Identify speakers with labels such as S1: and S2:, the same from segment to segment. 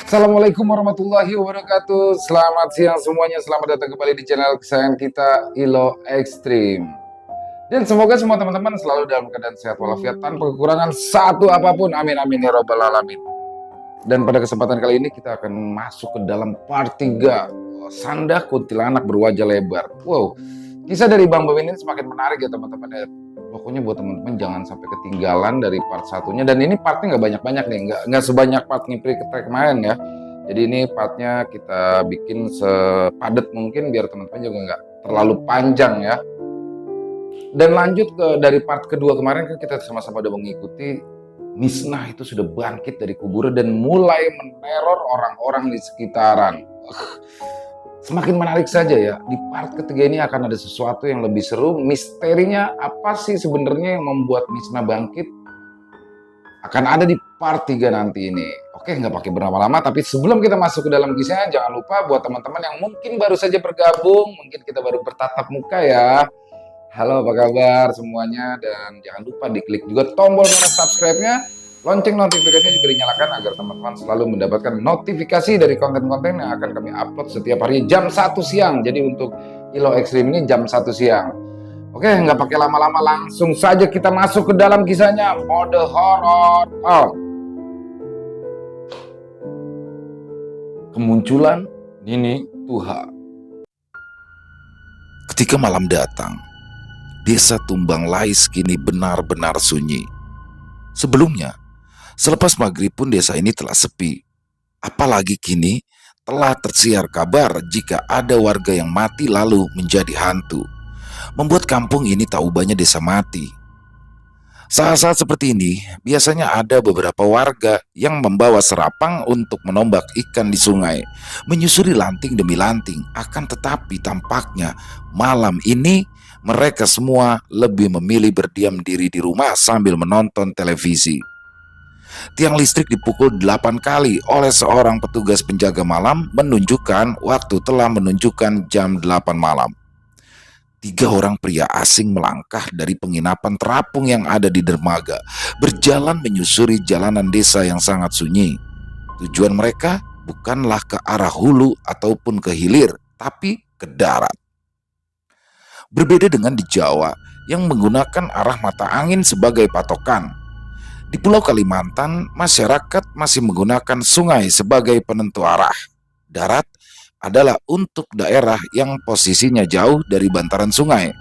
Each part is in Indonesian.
S1: Assalamualaikum warahmatullahi wabarakatuh. Selamat siang semuanya. Selamat datang kembali di channel kesayangan kita, Ilo Extreme. Dan semoga semua teman-teman selalu dalam keadaan sehat walafiat tanpa kekurangan satu apapun. Amin amin ya robbal alamin. Dan pada kesempatan kali ini kita akan masuk ke dalam part 3 Sandah Kuntilanak Berwajah Lebar. Wow, kisah dari Bang Bob ini semakin menarik ya teman-teman ya. Pokoknya buat teman-teman jangan sampai ketinggalan dari part satunya. Dan ini partnya nggak banyak-banyak nih, nggak sebanyak part Ngipri Ketrek kemarin ya. Jadi ini partnya kita bikin sepadat mungkin biar teman-teman juga nggak terlalu panjang ya. Dan lanjut dari part kedua kemarin kan kita sama-sama udah mengikuti Misnah itu sudah bangkit dari kuburan dan mulai meneror orang-orang di sekitaran. Semakin menarik saja ya. Di part ketiga ini akan ada sesuatu yang lebih seru. Misterinya apa sih sebenarnya yang membuat Misnah bangkit? Akan ada di part 3 nanti ini. Oke, nggak pakai berlama-lama, tapi sebelum kita masuk ke dalam kisahnya, jangan lupa buat teman-teman yang mungkin baru saja bergabung, mungkin kita baru bertatap muka ya. Halo, apa kabar semuanya? Dan jangan lupa diklik juga tombol merah subscribe-nya. Lonceng notifikasinya juga dinyalakan agar teman-teman selalu mendapatkan notifikasi dari konten-konten yang akan kami upload setiap hari jam 1 siang. Jadi untuk Ilo Extreme ini jam 1 siang. Oke, nggak pakai lama-lama, langsung saja kita masuk ke dalam kisahnya. Mode horor. Kemunculan Nini Tuha.
S2: Ketika malam datang, desa Tumbang Lais kini benar-benar sunyi. Sebelumnya, selepas maghrib pun desa ini telah sepi. Apalagi kini telah tersiar kabar jika ada warga yang mati lalu menjadi hantu, membuat kampung ini tak ubahnya desa mati. Saat-saat seperti ini, biasanya ada beberapa warga yang membawa serapang untuk menombak ikan di sungai, menyusuri lanting demi lanting. Akan tetapi tampaknya malam ini mereka semua lebih memilih berdiam diri di rumah sambil menonton televisi. Tiang listrik dipukul 8 kali oleh seorang petugas penjaga malam menunjukkan waktu telah menunjukkan jam 8 malam. 3 orang pria asing melangkah dari penginapan terapung yang ada di dermaga, berjalan menyusuri jalanan desa yang sangat sunyi. Tujuan mereka bukanlah ke arah hulu ataupun ke hilir, tapi ke darat. Berbeda dengan di Jawa yang menggunakan arah mata angin sebagai patokan. Di Pulau Kalimantan, masyarakat masih menggunakan sungai sebagai penentu arah. Darat adalah untuk daerah yang posisinya jauh dari bantaran sungai.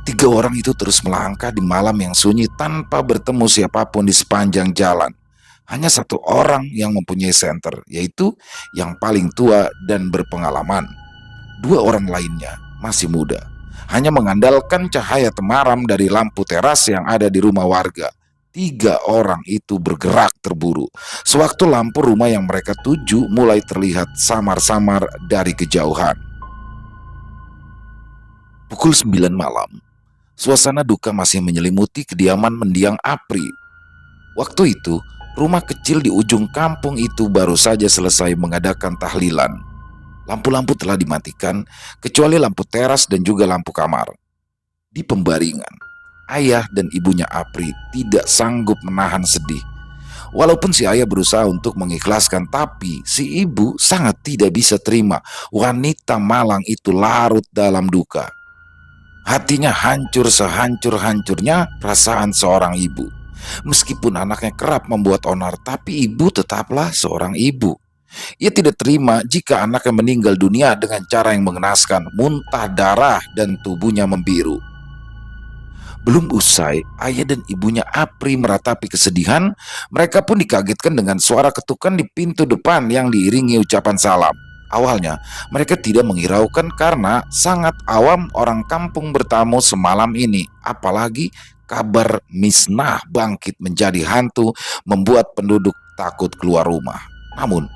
S2: 3 orang itu terus melangkah di malam yang sunyi tanpa bertemu siapapun di sepanjang jalan. Hanya 1 orang yang mempunyai senter, yaitu yang paling tua dan berpengalaman. 2 orang lainnya masih muda, hanya mengandalkan cahaya temaram dari lampu teras yang ada di rumah warga. 3 orang itu bergerak terburu sewaktu lampu rumah yang mereka tuju mulai terlihat samar-samar dari kejauhan. Pukul 9 malam, suasana duka masih menyelimuti kediaman mendiang Apri. Waktu itu, rumah kecil di ujung kampung itu baru saja selesai mengadakan tahlilan. Lampu-lampu telah dimatikan, kecuali lampu teras dan juga lampu kamar. Di pembaringan, ayah dan ibunya Apri tidak sanggup menahan sedih. Walaupun si ayah berusaha untuk mengikhlaskan, tapi si ibu sangat tidak bisa terima wanita malang itu larut dalam duka. Hatinya hancur sehancur-hancurnya perasaan seorang ibu. Meskipun anaknya kerap membuat onar, tapi ibu tetaplah seorang ibu. Ia tidak terima jika anaknya meninggal dunia dengan cara yang mengenaskan, muntah darah dan tubuhnya membiru. Belum usai ayah dan ibunya Apri meratapi kesedihan, mereka pun dikagetkan dengan suara ketukan di pintu depan yang diiringi ucapan salam. Awalnya mereka tidak menghiraukan karena sangat awam orang kampung bertamu semalam ini. Apalagi kabar Misnah bangkit menjadi hantu membuat penduduk takut keluar rumah. Namun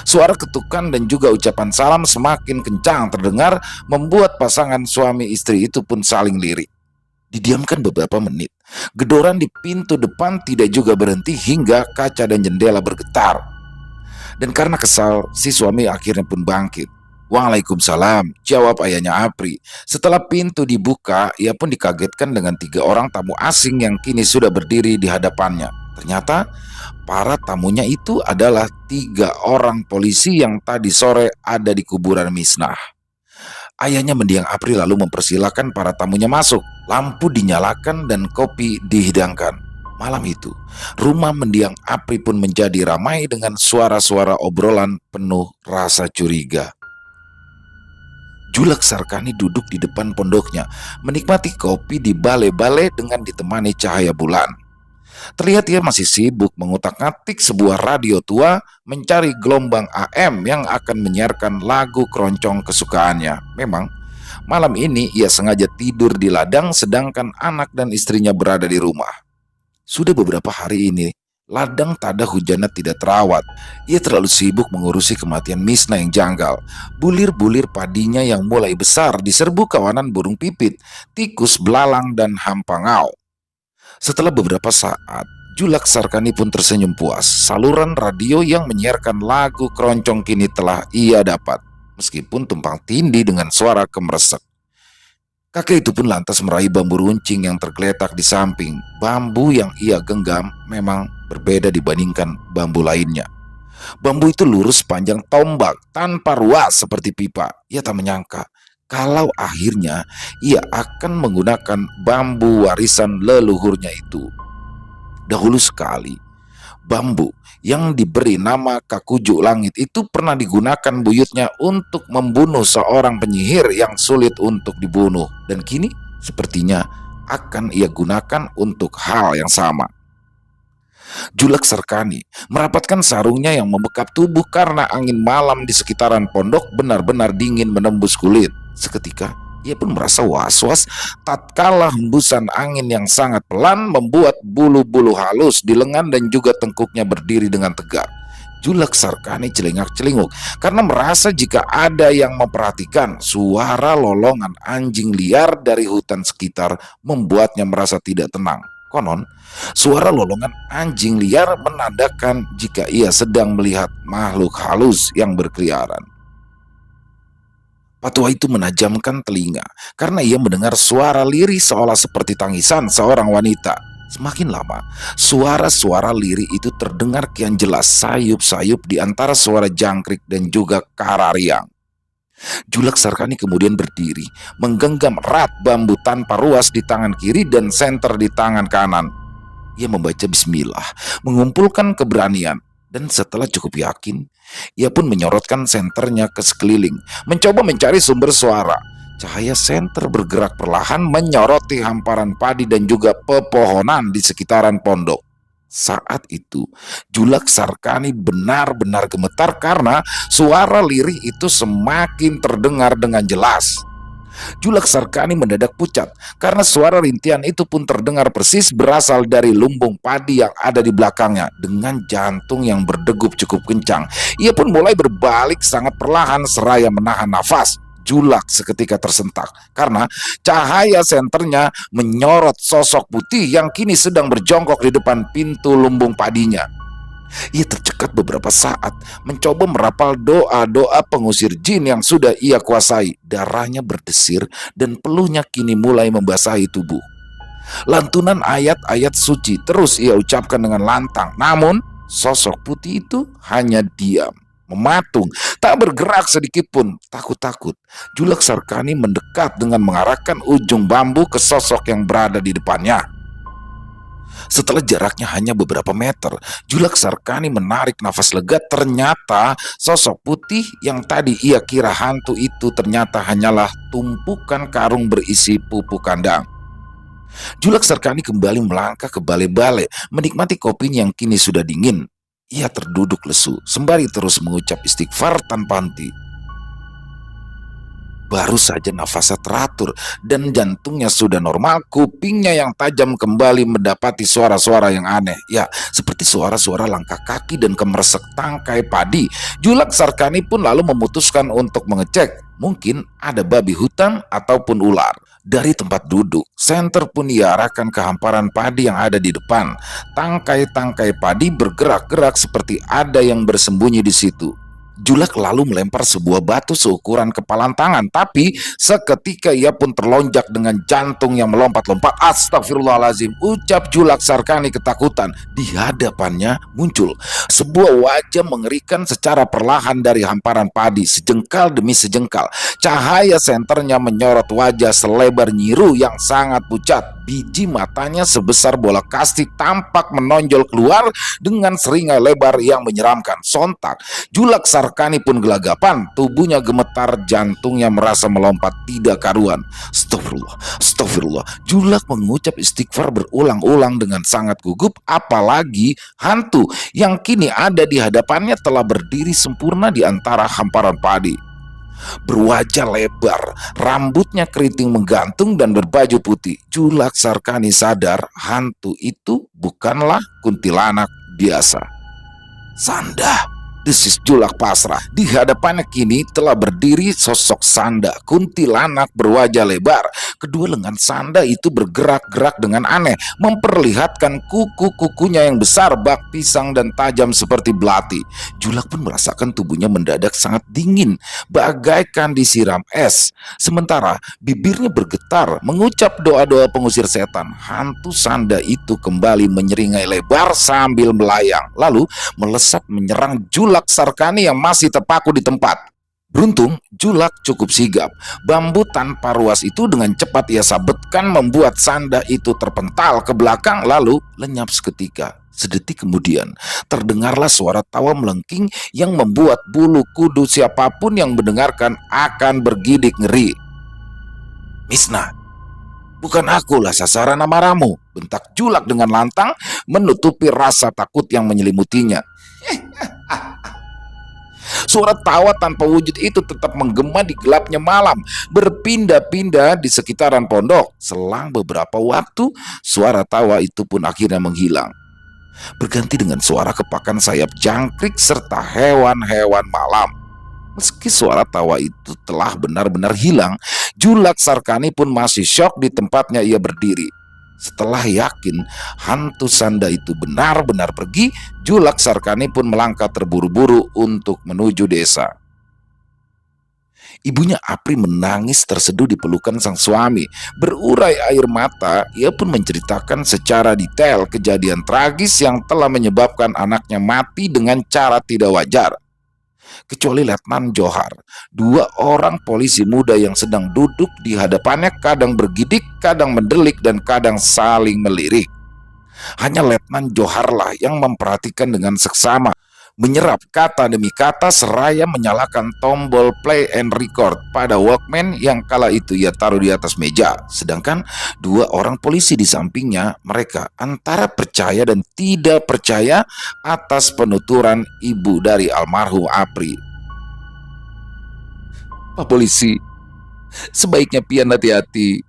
S2: suara ketukan dan juga ucapan salam semakin kencang terdengar, membuat pasangan suami istri itu pun saling lirik. Didiamkan beberapa menit, gedoran di pintu depan tidak juga berhenti hingga kaca dan jendela bergetar. Dan karena kesal, si suami akhirnya pun bangkit. "Waalaikumsalam," jawab ayahnya Apri. Setelah pintu dibuka, ia pun dikagetkan dengan 3 orang tamu asing yang kini sudah berdiri di hadapannya. Ternyata para tamunya itu adalah 3 orang polisi yang tadi sore ada di kuburan Misnah. Ayahnya mendiang April lalu mempersilahkan para tamunya masuk. Lampu dinyalakan dan kopi dihidangkan. Malam itu, rumah mendiang Apri pun menjadi ramai dengan suara-suara obrolan penuh rasa curiga. Julek Sarkani duduk di depan pondoknya, menikmati kopi di balai-balai dengan ditemani cahaya bulan. Terlihat ia masih sibuk mengutak-atik sebuah radio tua, mencari gelombang AM yang akan menyiarkan lagu keroncong kesukaannya. Memang, malam ini ia sengaja tidur di ladang sedangkan anak dan istrinya berada di rumah. Sudah beberapa hari ini, ladang tada hujannya tidak terawat. Ia terlalu sibuk mengurusi kematian Misna yang janggal. Bulir-bulir padinya yang mulai besar diserbu kawanan burung pipit, tikus belalang dan hampangau. Setelah beberapa saat, Julek Sarkani pun tersenyum puas. Saluran radio yang menyiarkan lagu keroncong kini telah ia dapat, meskipun tumpang tindih dengan suara kemeresek. Kakek itu pun lantas meraih bambu runcing yang tergeletak di samping. Bambu yang ia genggam memang berbeda dibandingkan bambu lainnya. Bambu itu lurus panjang tombak tanpa ruas seperti pipa. Ia tak menyangka kalau akhirnya ia akan menggunakan bambu warisan leluhurnya itu. Dahulu sekali, bambu yang diberi nama kakujuk langit itu pernah digunakan buyutnya untuk membunuh seorang penyihir yang sulit untuk dibunuh. Dan kini sepertinya akan ia gunakan untuk hal yang sama. Julek Sarkani merapatkan sarungnya yang membekap tubuh karena angin malam di sekitaran pondok benar-benar dingin menembus kulit. Seketika ia pun merasa was-was tatkala hembusan angin yang sangat pelan membuat bulu-bulu halus di lengan dan juga tengkuknya berdiri dengan tegak. Julek Sarkani celingak-celinguk karena merasa jika ada yang memperhatikan. Suara lolongan anjing liar dari hutan sekitar membuatnya merasa tidak tenang. Konon, suara lolongan anjing liar menandakan jika ia sedang melihat makhluk halus yang berkeliaran. Patua itu menajamkan telinga karena ia mendengar suara lirih seolah seperti tangisan seorang wanita. Semakin lama, suara-suara lirih itu terdengar kian jelas, sayup-sayup di antara suara jangkrik dan juga karariang. Julek Sarkani kemudian berdiri, menggenggam erat bambu tanpa ruas di tangan kiri dan senter di tangan kanan. Ia membaca bismillah, mengumpulkan keberanian, dan setelah cukup yakin, ia pun menyorotkan senternya ke sekeliling, mencoba mencari sumber suara. Cahaya senter bergerak perlahan menyoroti hamparan padi dan juga pepohonan di sekitaran pondok. Saat itu, Julek Sarkani benar-benar gemetar karena suara lirih itu semakin terdengar dengan jelas. Julek Sarkani mendadak pucat karena suara rintian itu pun terdengar persis berasal dari lumbung padi yang ada di belakangnya. Dengan jantung yang berdegup cukup kencang, ia pun mulai berbalik sangat perlahan seraya menahan nafas. Julek seketika tersentak karena cahaya senternya menyorot sosok putih yang kini sedang berjongkok di depan pintu lumbung padinya. Ia tercekat beberapa saat, mencoba merapal doa-doa pengusir jin yang sudah ia kuasai. Darahnya berdesir dan peluhnya kini mulai membasahi tubuh. Lantunan ayat-ayat suci terus ia ucapkan dengan lantang. Namun, sosok putih itu hanya diam, mematung, tak bergerak sedikit pun. Takut-takut, Julek Sarkani mendekat dengan mengarahkan ujung bambu ke sosok yang berada di depannya. Setelah jaraknya hanya beberapa meter, Julek Sarkani menarik nafas lega. Ternyata sosok putih yang tadi ia kira hantu itu ternyata hanyalah tumpukan karung berisi pupuk kandang. Julek Sarkani kembali melangkah ke balai-balai, menikmati kopinya yang kini sudah dingin. Ia terduduk lesu, sembari terus mengucap istighfar tanpa henti. Baru saja nafasnya teratur dan jantungnya sudah normal, kupingnya yang tajam kembali mendapati suara-suara yang aneh. Ya, seperti suara-suara langkah kaki dan kemeresek tangkai padi. Julek Sarkani pun lalu memutuskan untuk mengecek. Mungkin ada babi hutan ataupun ular. Dari tempat duduk, senter pun diarahkan ke hamparan padi yang ada di depan. Tangkai-tangkai padi bergerak-gerak seperti ada yang bersembunyi di situ. Julak lalu melempar sebuah batu seukuran kepalan tangan, tapi seketika ia pun terlonjak dengan jantung yang melompat-lompat. Astagfirullahalazim, ucap Julak Sarkani ketakutan. Di hadapannya muncul sebuah wajah mengerikan secara perlahan dari hamparan padi, sejengkal demi sejengkal. Cahaya senternya menyorot wajah selebar nyiru yang sangat pucat. Biji matanya sebesar bola kastik tampak menonjol keluar dengan seringai lebar yang menyeramkan. Sontak Julak Sarkani pun gelagapan, tubuhnya gemetar, jantungnya merasa melompat tidak karuan. Astagfirullah, astagfirullah. Julak mengucap istighfar berulang-ulang dengan sangat gugup, apalagi hantu yang kini ada di hadapannya telah berdiri sempurna di antara hamparan padi. Berwajah lebar, rambutnya keriting menggantung dan berbaju putih. Julak Sarkani sadar hantu itu bukanlah kuntilanak biasa. Sanda, desis Julak pasrah. Di hadapannya kini telah berdiri sosok Sanda, kuntilanak berwajah lebar. Kedua lengan Sanda itu bergerak-gerak dengan aneh, memperlihatkan kuku-kukunya yang besar, bak pisang dan tajam seperti belati. Julak pun merasakan tubuhnya mendadak sangat dingin, bagaikan disiram es. Sementara bibirnya bergetar, mengucap doa-doa pengusir setan. Hantu Sanda itu kembali menyeringai lebar sambil melayang, lalu melesat menyerang Julak Sarkani yang masih terpaku di tempat. Beruntung, Julak cukup sigap. Bambu tanpa ruas itu dengan cepat ia sabetkan, membuat Sanda itu terpental ke belakang lalu lenyap seketika. Sedetik kemudian, terdengarlah suara tawa melengking yang membuat bulu kudu siapapun yang mendengarkan akan bergidik ngeri. "Misna, bukan akulah sasaran amarahmu," bentak Julak dengan lantang, menutupi rasa takut yang menyelimutinya. Suara tawa tanpa wujud itu tetap menggema di gelapnya malam, berpindah-pindah di sekitaran pondok. Selang beberapa waktu, suara tawa itu pun akhirnya menghilang, berganti dengan suara kepakan sayap jangkrik serta hewan-hewan malam. Meski suara tawa itu telah benar-benar hilang, Julak Sarkani pun masih syok di tempatnya ia berdiri. Setelah yakin hantu Sanda itu benar-benar pergi, Julak Sarkani pun melangkah terburu-buru untuk menuju desa. Ibunya Apri menangis terseduh di pelukan sang suami. Berurai air mata, ia pun menceritakan secara detail kejadian tragis yang telah menyebabkan anaknya mati dengan cara tidak wajar. Kecuali Letnan Johar, dua orang polisi muda yang sedang duduk di hadapannya kadang bergidik, kadang mendelik, dan kadang saling melirik. Hanya Letnan Joharlah yang memperhatikan dengan seksama, menyerap kata demi kata seraya menyalakan tombol play and record pada Walkman yang kala itu ia taruh di atas meja. Sedangkan dua orang polisi di sampingnya, mereka antara percaya dan tidak percaya atas penuturan ibu dari almarhum Apri. "Pak polisi, sebaiknya pian hati-hati.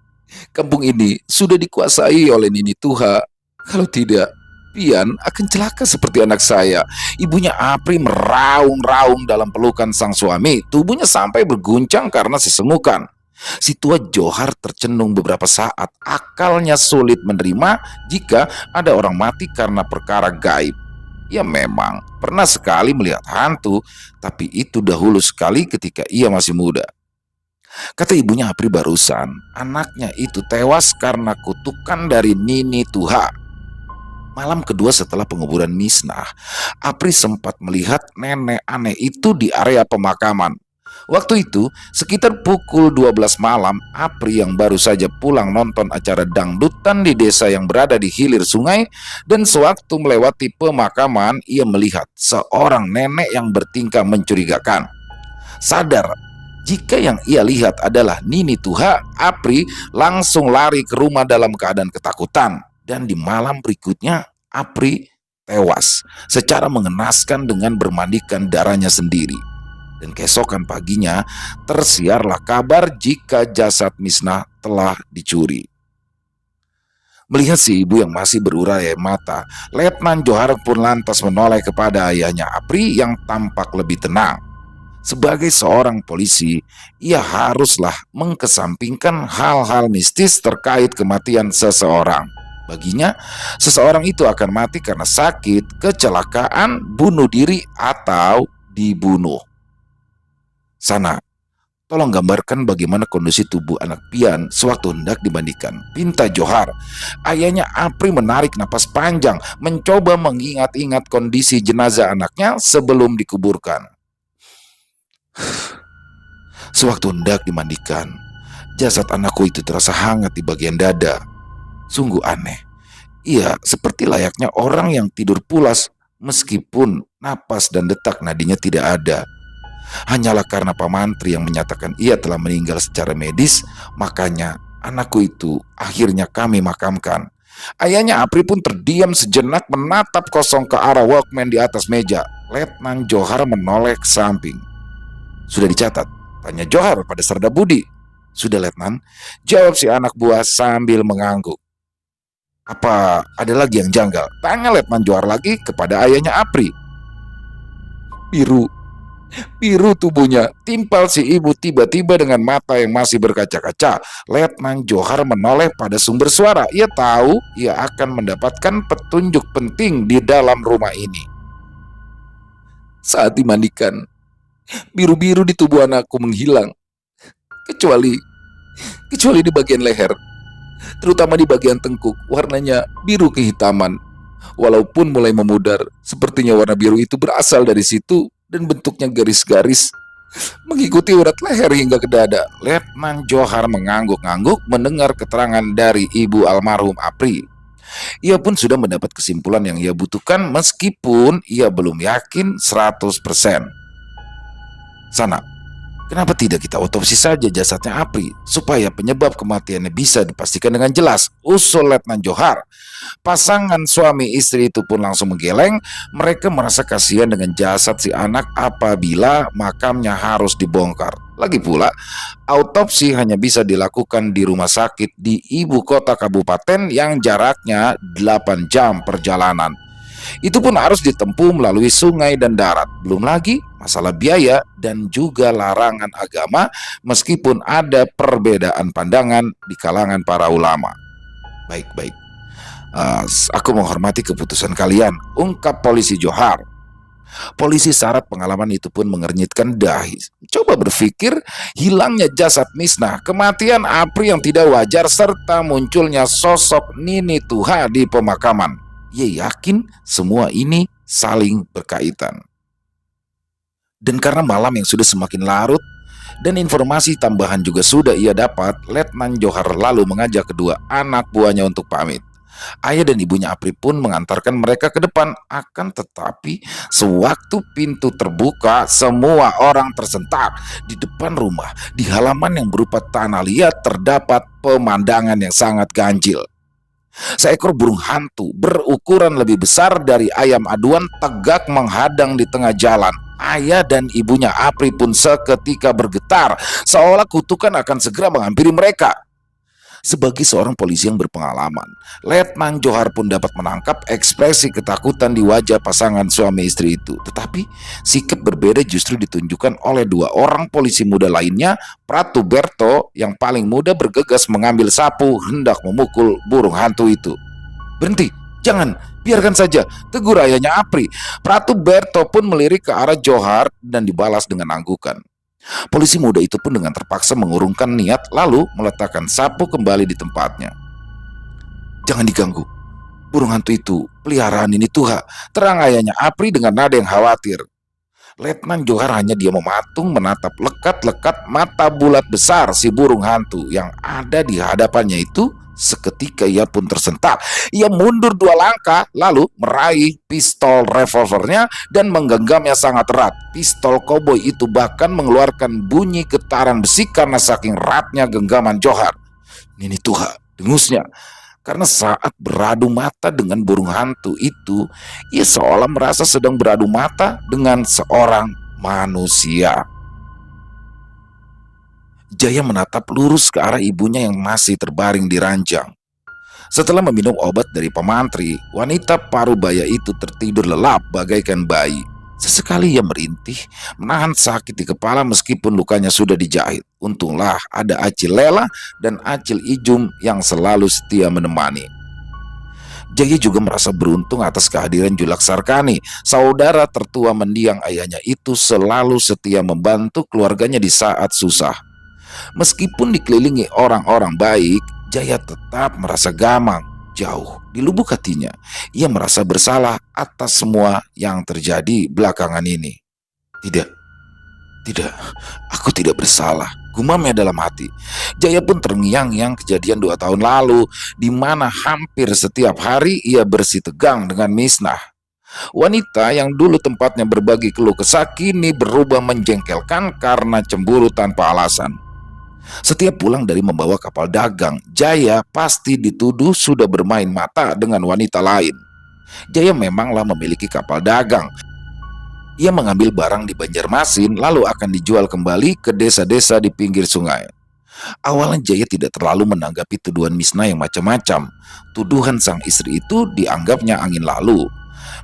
S2: Kampung ini sudah dikuasai oleh Nini Tuha. Kalau tidak, pian akan celaka seperti anak saya." Ibunya Apri meraung-raung dalam pelukan sang suami. Tubuhnya sampai berguncang karena sesengukan. Si tua Johar tercenung beberapa saat. Akalnya sulit menerima jika ada orang mati karena perkara gaib. Ia memang pernah sekali melihat hantu, tapi itu dahulu sekali ketika ia masih muda. Kata ibunya Apri barusan, anaknya itu tewas karena kutukan dari Nini Tuha. Malam kedua setelah penguburan Misnah, Apri sempat melihat nenek aneh itu di area pemakaman. Waktu itu, sekitar pukul 12 malam, Apri yang baru saja pulang nonton acara dangdutan di desa yang berada di hilir sungai, dan sewaktu melewati pemakaman, ia melihat seorang nenek yang bertingkah mencurigakan. Sadar jika yang ia lihat adalah Nini Tuha, Apri langsung lari ke rumah dalam keadaan ketakutan. Dan di malam berikutnya, Apri tewas secara mengenaskan dengan bermandikan darahnya sendiri. Dan keesokan paginya, tersiarlah kabar jika jasad Misnah telah dicuri. Melihat si ibu yang masih berurai air mata, Letnan Johar pun lantas menoleh kepada ayahnya Apri yang tampak lebih tenang. Sebagai seorang polisi, ia haruslah mengkesampingkan hal-hal mistis terkait kematian seseorang. Baginya, seseorang itu akan mati karena sakit, kecelakaan, bunuh diri, atau dibunuh. Sana, tolong gambarkan bagaimana kondisi tubuh anak pian sewaktu hendak dimandikan, pinta Johar. Ayahnya Apri menarik napas panjang, mencoba mengingat-ingat kondisi jenazah anaknya sebelum dikuburkan. Sewaktu hendak dimandikan, jasad anakku itu terasa hangat di bagian dada. Sungguh aneh. Ia seperti layaknya orang yang tidur pulas meskipun napas dan detak nadinya tidak ada. Hanyalah karena Pak Mantri yang menyatakan ia telah meninggal secara medis, makanya anakku itu akhirnya kami makamkan. Ayahnya Apri pun terdiam sejenak menatap kosong ke arah Walkman di atas meja. Letnan Johar menoleh ke samping. Sudah dicatat? Tanya Johar pada Serda Budi. Sudah, Letnan, jawab si anak buah sambil mengangguk. Apa ada lagi yang janggal? Tanya Letnan Johar lagi kepada ayahnya Apri. Biru tubuhnya, timpal si ibu tiba-tiba dengan mata yang masih berkaca-kaca. Letnan Johar menoleh pada sumber suara. Ia tahu ia akan mendapatkan petunjuk penting di dalam rumah ini. Saat dimandikan, biru-biru di tubuh anakku menghilang. Kecuali di bagian leher, terutama di bagian tengkuk, warnanya biru kehitaman. Walaupun mulai memudar, sepertinya warna biru itu berasal dari situ dan bentuknya garis-garis mengikuti urat leher hingga ke dada. Letnan Johar mengangguk-angguk mendengar keterangan dari ibu almarhum Apri. Ia pun sudah mendapat kesimpulan yang ia butuhkan meskipun ia belum yakin 100%. Sana, kenapa tidak kita otopsi saja jasadnya Apri supaya penyebab kematiannya bisa dipastikan dengan jelas, usul Letnan Johar. Pasangan suami istri itu pun langsung menggeleng. Mereka merasa kasihan dengan jasad si anak apabila makamnya harus dibongkar. Lagi pula, autopsi hanya bisa dilakukan di rumah sakit di ibu kota kabupaten yang jaraknya 8 jam perjalanan. Itu pun harus ditempuh melalui sungai dan darat. Belum lagi masalah biaya dan juga larangan agama meskipun ada perbedaan pandangan di kalangan para ulama. Baik. Aku menghormati keputusan kalian, ungkap polisi Johar. Polisi syarat pengalaman itu pun mengernyitkan dahi. Coba berpikir, hilangnya jasad Misnah, kematian Apri yang tidak wajar, serta munculnya sosok Nini Tuha di pemakaman. Ia yakin semua ini saling berkaitan. Dan karena malam yang sudah semakin larut dan informasi tambahan juga sudah ia dapat, Letnan Johar lalu mengajak kedua anak buahnya untuk pamit. Ayah dan ibunya Apri pun mengantarkan mereka ke depan. Akan tetapi sewaktu pintu terbuka, semua orang tersentak. Di depan rumah, di halaman yang berupa tanah liat, terdapat pemandangan yang sangat ganjil. Seekor burung hantu berukuran lebih besar dari ayam aduan tegak menghadang di tengah jalan. Ayah dan ibunya Apri pun seketika bergetar, seolah kutukan akan segera menghampiri mereka. Sebagai seorang polisi yang berpengalaman, Letnan Johar pun dapat menangkap ekspresi ketakutan di wajah pasangan suami istri itu. Tetapi sikap berbeda justru ditunjukkan oleh dua orang polisi muda lainnya. Pratu Berto yang paling muda bergegas mengambil sapu hendak memukul burung hantu itu. Berhenti, jangan, biarkan saja, tegur ayahnya Apri. Pratu Berto pun melirik ke arah Johar dan dibalas dengan anggukan. Polisi muda itu pun dengan terpaksa mengurungkan niat lalu meletakkan sapu kembali di tempatnya. Jangan diganggu, burung hantu itu peliharaan ini Tuha, terang ayahnya Apri dengan nada yang khawatir. Letnan Johar hanya dia mematung menatap lekat-lekat mata bulat besar si burung hantu yang ada di hadapannya itu. Seketika ia pun tersentak. Ia mundur 2 langkah lalu meraih pistol revolvernya dan menggenggamnya sangat erat. Pistol koboi itu bahkan mengeluarkan bunyi getaran besi karena saking eratnya genggaman Johar. Nini Tuha, dengusnya. Karena saat beradu mata dengan burung hantu itu, ia seolah merasa sedang beradu mata dengan seorang manusia. Jaya menatap lurus ke arah ibunya yang masih terbaring di ranjang. Setelah meminum obat dari pemantri, wanita parubaya itu tertidur lelap bagaikan bayi. Sesekali ia merintih, menahan sakit di kepala meskipun lukanya sudah dijahit. Untunglah ada Acil Lela dan Acil Ijum yang selalu setia menemani. Jaya juga merasa beruntung atas kehadiran Julak Sarkani, saudara tertua mendiang ayahnya itu selalu setia membantu keluarganya di saat susah. Meskipun dikelilingi orang-orang baik, Jaya tetap merasa gamang. Jauh di lubuk hatinya, ia merasa bersalah atas semua yang terjadi belakangan ini. Tidak, tidak, aku tidak bersalah, gumamnya dalam hati. Jaya pun terngiang-ngiang kejadian 2 tahun lalu, di mana hampir setiap hari ia bersitegang dengan Misnah. Wanita yang dulu tempatnya berbagi keluh kesah kini berubah menjengkelkan karena cemburu tanpa alasan. Setiap pulang dari membawa kapal dagang, Jaya pasti dituduh sudah bermain mata dengan wanita lain. Jaya memanglah memiliki kapal dagang. Ia mengambil barang di Banjarmasin lalu akan dijual kembali ke desa-desa di pinggir sungai. Awalnya Jaya tidak terlalu menanggapi tuduhan Misnah yang macam-macam. Tuduhan sang istri itu dianggapnya angin lalu.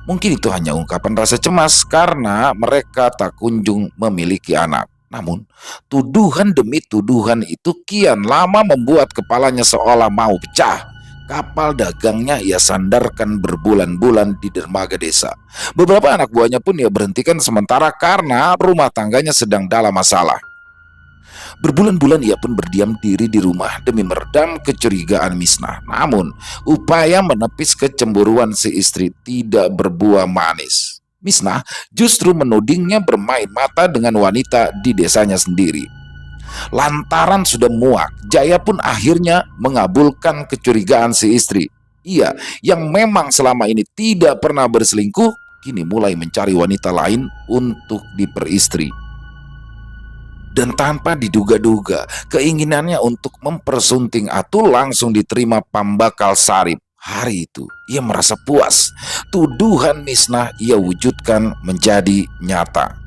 S2: Mungkin itu hanya ungkapan rasa cemas karena mereka tak kunjung memiliki anak. Namun, tuduhan demi tuduhan itu kian lama membuat kepalanya seolah mau pecah. Kapal dagangnya ia sandarkan berbulan-bulan di dermaga desa. Beberapa anak buahnya pun ia berhentikan sementara karena rumah tangganya sedang dalam masalah. Berbulan-bulan ia pun berdiam diri di rumah demi meredam kecurigaan Misnah. Namun, upaya menepis kecemburuan si istri tidak berbuah manis. Misnah justru menudingnya bermain mata dengan wanita di desanya sendiri. Lantaran sudah muak, Jaya pun akhirnya mengabulkan kecurigaan si istri. Ia yang memang selama ini tidak pernah berselingkuh, kini mulai mencari wanita lain untuk diperistri. Dan tanpa diduga-duga, keinginannya untuk mempersunting Atul langsung diterima Pambakal Sarip. Hari itu, ia merasa puas. Tuduhan Misnah ia wujudkan menjadi nyata.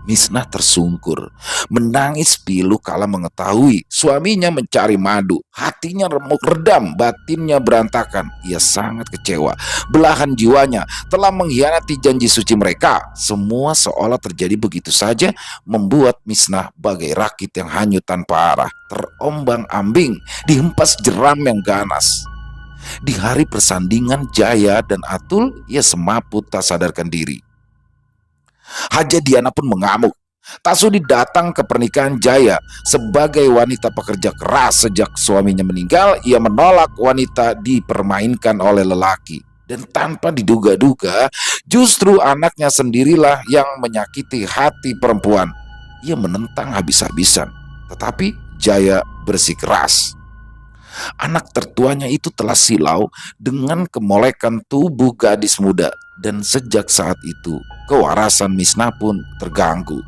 S2: Misnah tersungkur, menangis pilu kala mengetahui suaminya mencari madu. Hatinya remuk redam, batinnya berantakan. Ia sangat kecewa. Belahan jiwanya telah mengkhianati janji suci mereka. Semua seolah terjadi begitu saja, membuat Misnah bagai rakit yang hanyut tanpa arah, terombang-ambing, dihempas jeram yang ganas. Di hari persandingan Jaya dan Atul, ia semaput tak sadarkan diri. Haja Diana pun mengamuk. Tak sudi datang ke pernikahan Jaya. Sebagai wanita pekerja keras sejak suaminya meninggal, ia menolak wanita dipermainkan oleh lelaki. Dan tanpa diduga-duga, justru anaknya sendirilah yang menyakiti hati perempuan. Ia menentang habis-habisan, tetapi Jaya bersikeras. Anak tertuanya itu telah silau dengan kemolekan tubuh gadis muda, dan sejak saat itu kewarasan Misnah pun terganggu.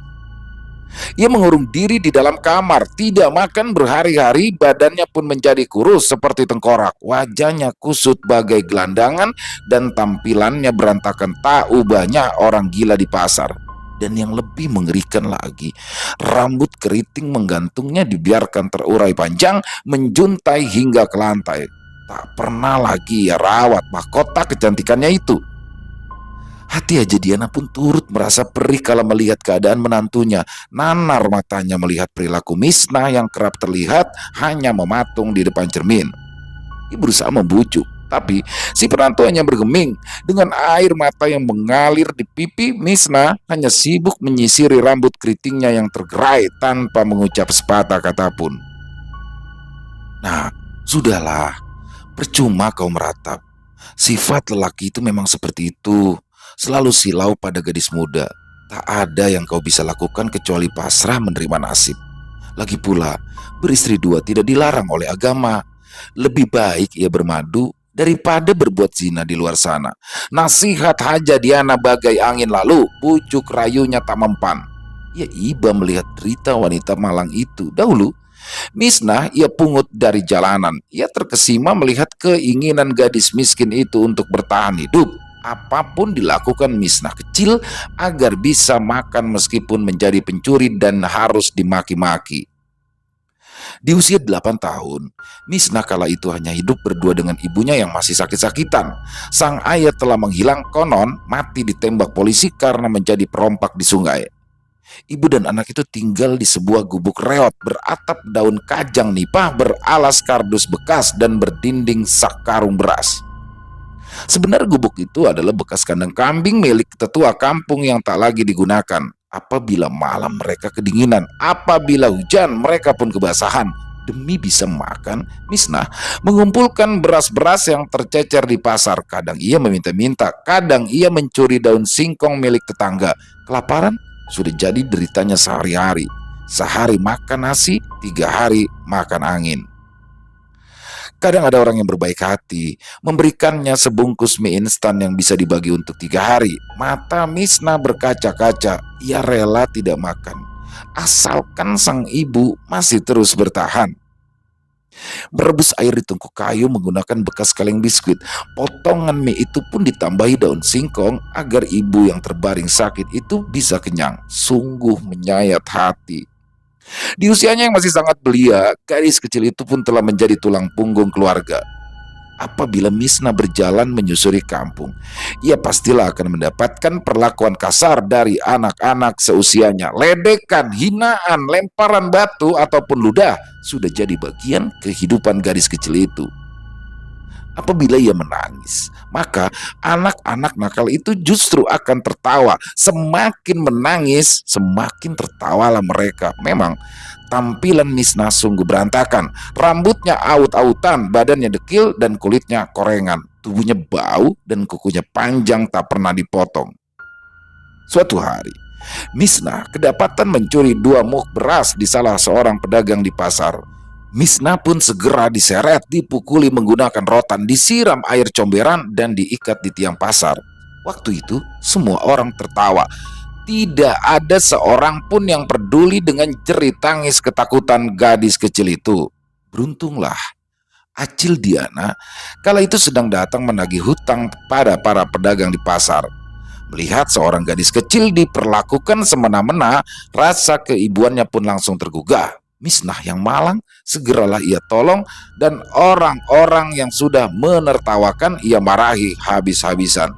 S2: Ia mengurung diri di dalam kamar, tidak makan berhari-hari, badannya pun menjadi kurus seperti tengkorak, wajahnya kusut bagai gelandangan, dan tampilannya berantakan tak ubahnya orang gila di pasar. Dan yang lebih mengerikan lagi, rambut keriting menggantungnya dibiarkan terurai panjang, menjuntai hingga ke lantai. Tak pernah lagi ia rawat mahkota kecantikannya itu. Hati Haja Diana pun turut merasa perih kala melihat keadaan menantunya. Nanar matanya melihat perilaku Misnah yang kerap terlihat hanya mematung di depan cermin. Ia berusaha membujuk, tapi si penantu hanya bergeming. Dengan air mata yang mengalir di pipi, Misnah hanya sibuk menyisiri rambut keritingnya yang tergerai tanpa mengucap sepatah kata pun. Nah, sudahlah, percuma kau meratap. Sifat lelaki itu memang seperti itu, selalu silau pada gadis muda. Tak ada yang kau bisa lakukan kecuali pasrah menerima nasib. Lagi pula, beristri dua tidak dilarang oleh agama. Lebih baik ia bermadu daripada berbuat zina di luar sana. Nasihat Haja Diana bagai angin lalu, bujuk rayunya tak mempan. Ia iba melihat derita wanita malang itu. Dahulu, Misnah ia pungut dari jalanan. Ia terkesima melihat keinginan gadis miskin itu untuk bertahan hidup. Apapun dilakukan Misnah kecil agar bisa makan meskipun menjadi pencuri dan harus dimaki-maki. Di usia 8 tahun, Misnah kala itu hanya hidup berdua dengan ibunya yang masih sakit-sakitan. Sang ayah telah menghilang, konon mati ditembak polisi karena menjadi perompak di sungai. Ibu dan anak itu tinggal di sebuah gubuk reot beratap daun kajang nipah, beralas kardus bekas, dan berdinding sak karung beras. Sebenarnya gubuk itu adalah bekas kandang kambing milik tetua kampung yang tak lagi digunakan. Apabila malam mereka kedinginan, apabila hujan mereka pun kebasahan. Demi bisa makan, Misnah mengumpulkan beras-beras yang tercecer di pasar. Kadang ia meminta-minta, kadang ia mencuri daun singkong milik tetangga. Kelaparan sudah jadi deritanya sehari-hari. Sehari makan nasi, 3 hari makan angin. Kadang ada orang yang berbaik hati, memberikannya sebungkus mie instan yang bisa dibagi untuk 3 hari. Mata Misnah berkaca-kaca, ia rela tidak makan, asalkan sang ibu masih terus bertahan. Merebus air di tungku kayu menggunakan bekas kaleng biskuit. Potongan mie itu pun ditambahi daun singkong agar ibu yang terbaring sakit itu bisa kenyang. Sungguh menyayat hati. Di usianya yang masih sangat belia, gadis kecil itu pun telah menjadi tulang punggung keluarga. Apabila Misnah berjalan menyusuri kampung, ia pastilah akan mendapatkan perlakuan kasar dari anak-anak seusianya. Ledekan, hinaan, lemparan batu ataupun ludah sudah jadi bagian kehidupan gadis kecil itu. Apabila ia menangis, maka anak-anak nakal itu justru akan tertawa. Semakin menangis, semakin tertawalah mereka. Memang tampilan Misnah sungguh berantakan. Rambutnya aut-autan, badannya dekil dan kulitnya korengan. Tubuhnya bau dan kukunya panjang tak pernah dipotong. Suatu hari, Misnah kedapatan mencuri 2 muk beras di salah seorang pedagang di pasar. Misnah pun segera diseret, dipukuli menggunakan rotan, disiram air comberan dan diikat di tiang pasar. Waktu itu semua orang tertawa. Tidak ada seorang pun yang peduli dengan jerit tangis ketakutan gadis kecil itu. Beruntunglah Acil Diana kala itu sedang datang menagih hutang pada para pedagang di pasar. Melihat seorang gadis kecil diperlakukan semena-mena, rasa keibuannya pun langsung tergugah. Misnah yang malang segeralah ia tolong, dan orang-orang yang sudah menertawakan ia marahi habis-habisan.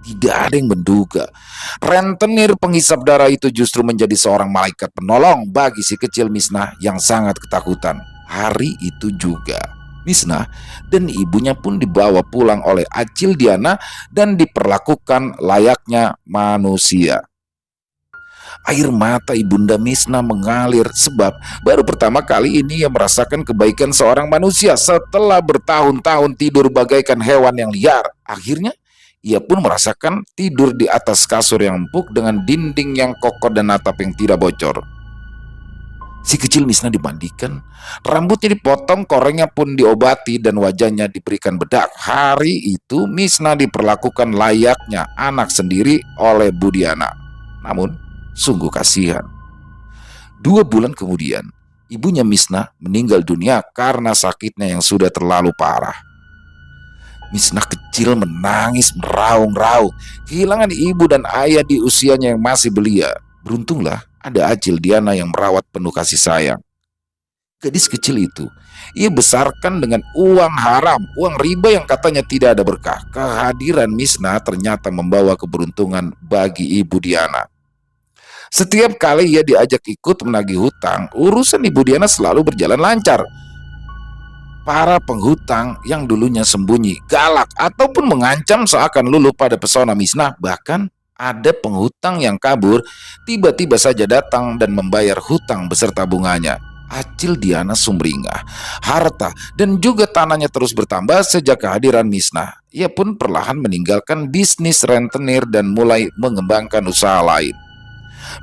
S2: Tidak ada yang menduga rentenir penghisap darah itu justru menjadi seorang malaikat penolong bagi si kecil Misnah yang sangat ketakutan. Hari itu juga Misnah dan ibunya pun dibawa pulang oleh Acil Diana dan diperlakukan layaknya manusia. Air mata ibunda Misnah mengalir sebab baru pertama kali ini ia merasakan kebaikan seorang manusia setelah bertahun-tahun tidur bagaikan hewan yang liar. Akhirnya ia pun merasakan tidur di atas kasur yang empuk dengan dinding yang kokoh dan atap yang tidak bocor. Si kecil Misnah dimandikan, rambutnya dipotong, korengnya pun diobati dan wajahnya diberikan bedak. Hari itu Misnah diperlakukan layaknya anak sendiri oleh Budiana. Namun sungguh kasihan. 2 bulan kemudian, ibunya Misnah meninggal dunia karena sakitnya yang sudah terlalu parah. Misnah kecil menangis meraung-raung, kehilangan ibu dan ayah di usianya yang masih belia. Beruntunglah ada Acil Diana yang merawat penuh kasih sayang. Gadis kecil itu ia besarkan dengan uang haram, uang riba yang katanya tidak ada berkah. Kehadiran Misnah ternyata membawa keberuntungan bagi ibu Diana. Setiap kali ia diajak ikut menagih hutang, urusan ibu Diana selalu berjalan lancar. Para penghutang yang dulunya sembunyi, galak, ataupun mengancam seakan luluh pada pesona Misnah. Bahkan ada penghutang yang kabur, tiba-tiba saja datang dan membayar hutang beserta bunganya. Acil Diana sumringah, harta dan juga tanahnya terus bertambah sejak kehadiran Misnah. Ia pun perlahan meninggalkan bisnis rentenir dan mulai mengembangkan usaha lain.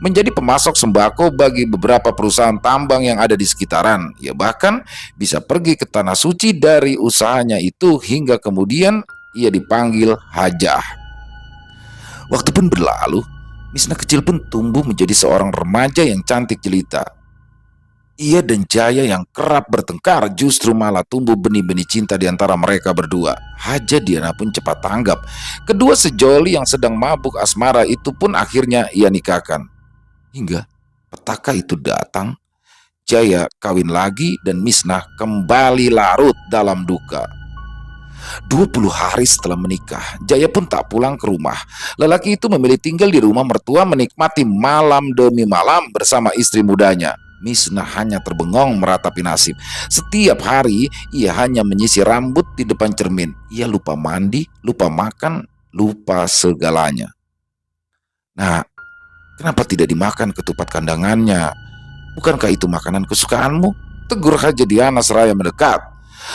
S2: Menjadi pemasok sembako bagi beberapa perusahaan tambang yang ada di sekitaran. Ia bahkan bisa pergi ke tanah suci dari usahanya itu hingga kemudian ia dipanggil hajah. Waktu pun berlalu, Misnah kecil pun tumbuh menjadi seorang remaja yang cantik jelita. Ia dan Jaya yang kerap bertengkar justru malah tumbuh benih-benih cinta di antara mereka berdua. Hajah Diana pun cepat tanggap. Kedua sejoli yang sedang mabuk asmara itu pun akhirnya ia nikahkan. Hingga petaka itu datang, Jaya kawin lagi dan Misnah kembali larut dalam duka. 20 hari setelah menikah, Jaya pun tak pulang ke rumah. Lelaki itu memilih tinggal di rumah mertua menikmati malam demi malam bersama istri mudanya. Misna hanya terbengong meratapi nasib. Setiap hari ia hanya menyisir rambut di depan cermin. Ia lupa mandi, lupa makan, lupa segalanya. Nah, kenapa tidak dimakan ketupat kandangannya? Bukankah itu makanan kesukaanmu? Tegur Haja Diana seraya mendekat.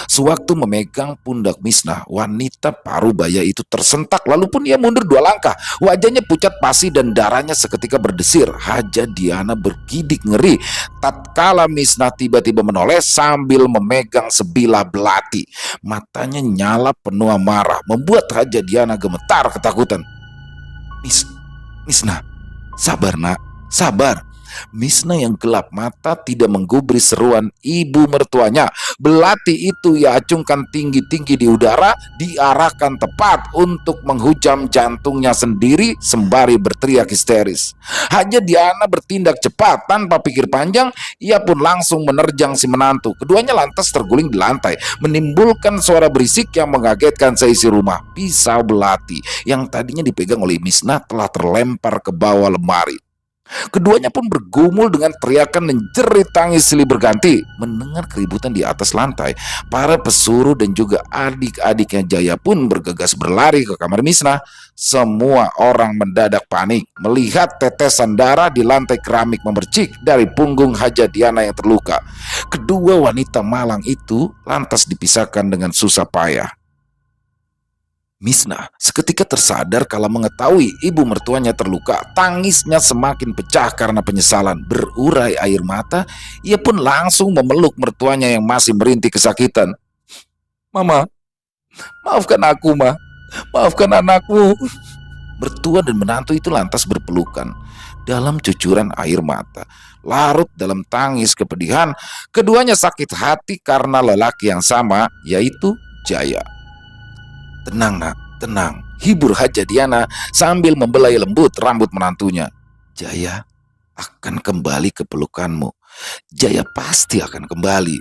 S2: Sewaktu memegang pundak Misnah, wanita parubaya itu tersentak, lalu pun ia mundur 2 langkah. Wajahnya pucat pasi dan darahnya seketika berdesir. Haja Diana bergidik ngeri tatkala Misnah tiba-tiba menoleh sambil memegang sebilah belati. Matanya nyala penuh amarah, membuat Haja Diana gemetar ketakutan. Misnah, sabar nak, sabar. Misnah yang gelap mata tidak menggubris seruan ibu mertuanya. Belati itu ia acungkan tinggi-tinggi di udara, diarahkan tepat untuk menghujam jantungnya sendiri sembari berteriak histeris. Haja Diana bertindak cepat tanpa pikir panjang. Ia pun langsung menerjang si menantu. Keduanya lantas terguling di lantai, menimbulkan suara berisik yang mengagetkan seisi rumah. Pisau belati yang tadinya dipegang oleh Misnah telah terlempar ke bawah lemari. Keduanya pun bergumul dengan teriakan dan jerit tangis silih berganti. Mendengar keributan di atas lantai, para pesuruh dan juga adik-adiknya Jaya pun bergegas berlari ke kamar Misnah. Semua orang mendadak panik melihat tetesan darah di lantai keramik memercik dari punggung Haja Diana yang terluka. Kedua wanita malang itu lantas dipisahkan dengan susah payah. Misnah seketika tersadar kalau mengetahui ibu mertuanya terluka. Tangisnya semakin pecah karena penyesalan. Berurai air mata, ia pun langsung memeluk mertuanya yang masih merintih kesakitan. "Mama, maafkan aku, Ma. Maafkan anakku." Mertua dan menantu itu lantas berpelukan dalam cucuran air mata. Larut dalam tangis kepedihan, keduanya sakit hati karena lelaki yang sama, yaitu Jaya. "Tenang nak, tenang," hibur Haja Diana sambil membelai lembut rambut menantunya. "Jaya akan kembali ke pelukanmu. Jaya pasti akan kembali."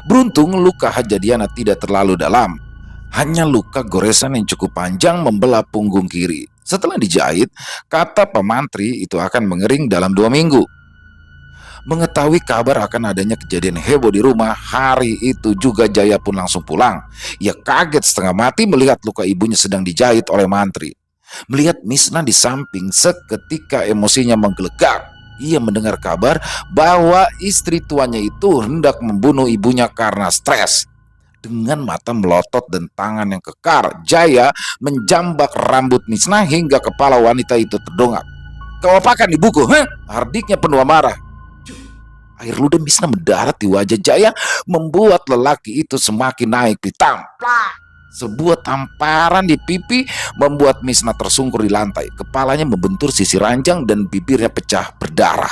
S2: Beruntung luka Haja Diana tidak terlalu dalam. Hanya luka goresan yang cukup panjang membelah punggung kiri. Setelah dijahit, kata pemantri itu akan mengering dalam 2 minggu. Mengetahui kabar akan adanya kejadian heboh di rumah, hari itu juga Jaya pun langsung pulang. Ia kaget setengah mati melihat luka ibunya sedang dijahit oleh mantri. Melihat Misnah di samping, seketika emosinya menggelegak. Ia mendengar kabar bahwa istri tuanya itu hendak membunuh ibunya karena stres. Dengan mata melotot dan tangan yang kekar, Jaya menjambak rambut Misnah hingga kepala wanita itu terdongak. "Kau apakan ibuku? Hah?" hardiknya penuh amarah. Air ludah Misnah mendarat di wajah Jaya, membuat lelaki itu semakin naik pitam. Sebuah tamparan di pipi membuat Misnah tersungkur di lantai. Kepalanya membentur sisi ranjang dan bibirnya pecah berdarah.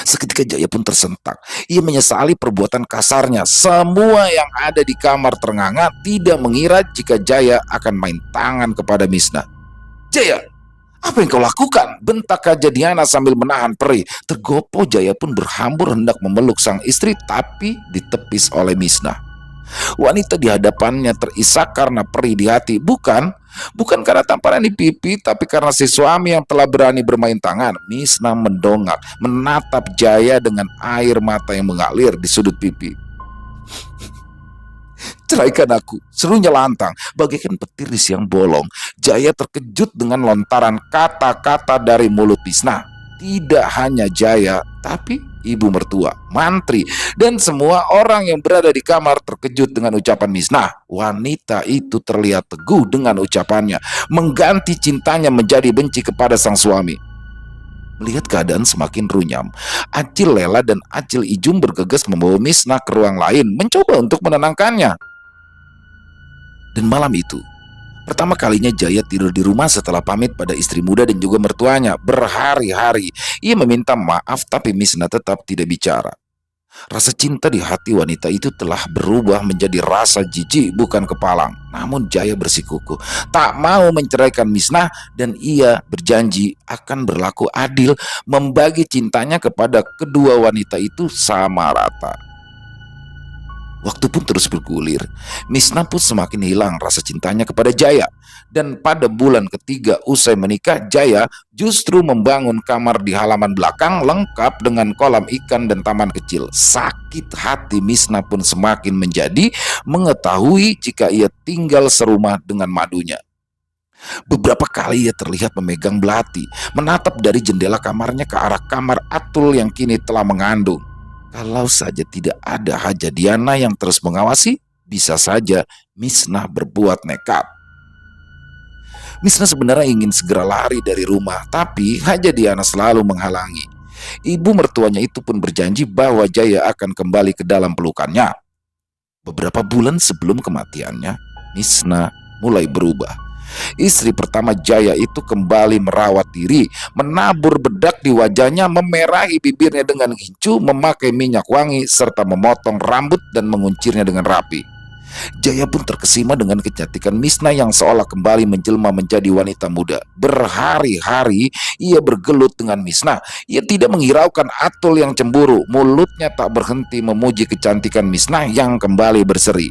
S2: Seketika Jaya pun tersentak. Ia menyesali perbuatan kasarnya. Semua yang ada di kamar ternganga, tidak mengira jika Jaya akan main tangan kepada Misnah. "Jaya, apa yang kau lakukan?" bentak Haja Diana sambil menahan perih. Tergopoh Jaya pun berhambur hendak memeluk sang istri, tapi ditepis oleh Misnah. Wanita di hadapannya terisak karena perih di hati. Bukan karena tamparan di pipi, tapi karena si suami yang telah berani bermain tangan. Misnah mendongak, menatap Jaya dengan air mata yang mengalir di sudut pipi. "Ceraikan aku," serunya lantang, bagaikan petir di siang bolong. Jaya terkejut dengan lontaran kata-kata dari mulut Misnah. Tidak hanya Jaya, tapi ibu mertua, mantri, dan semua orang yang berada di kamar terkejut dengan ucapan Misnah. Wanita itu terlihat teguh dengan ucapannya, mengganti cintanya menjadi benci kepada sang suami. Melihat keadaan semakin runyam, Acil Lela dan Acil Ijum bergegas membawa Misnah ke ruang lain, mencoba untuk menenangkannya. Dan malam itu, pertama kalinya Jaya tidur di rumah setelah pamit pada istri muda dan juga mertuanya. Berhari-hari ia meminta maaf, tapi Misnah tetap tidak bicara. Rasa cinta di hati wanita itu telah berubah menjadi rasa jijik, bukan kepalang. Namun Jaya bersikukuh tak mau menceraikan Misnah, dan ia berjanji akan berlaku adil, membagi cintanya kepada kedua wanita itu sama rata. Waktu pun terus bergulir. Misna pun semakin hilang rasa cintanya kepada Jaya. Dan pada bulan ketiga usai menikah, Jaya justru membangun kamar di halaman belakang lengkap dengan kolam ikan dan taman kecil. Sakit hati Misna pun semakin menjadi mengetahui jika ia tinggal serumah dengan madunya. Beberapa kali ia terlihat memegang belati, menatap dari jendela kamarnya ke arah kamar Atul yang kini telah mengandung. Kalau saja tidak ada Haja Diana yang terus mengawasi, bisa saja Misnah berbuat nekat. Misnah sebenarnya ingin segera lari dari rumah, tapi Haja Diana selalu menghalangi. Ibu mertuanya itu pun berjanji bahwa Jaya akan kembali ke dalam pelukannya. Beberapa bulan sebelum kematiannya, Misnah mulai berubah. Istri pertama Jaya itu kembali merawat diri, menabur bedak di wajahnya, memerahi bibirnya dengan gincu, memakai minyak wangi, serta memotong rambut dan menguncirnya dengan rapi. Jaya pun terkesima dengan kecantikan Misna yang seolah kembali menjelma menjadi wanita muda. Berhari-hari ia bergelut dengan Misna. Ia tidak menghiraukan Atul yang cemburu. Mulutnya tak berhenti memuji kecantikan Misna yang kembali berseri.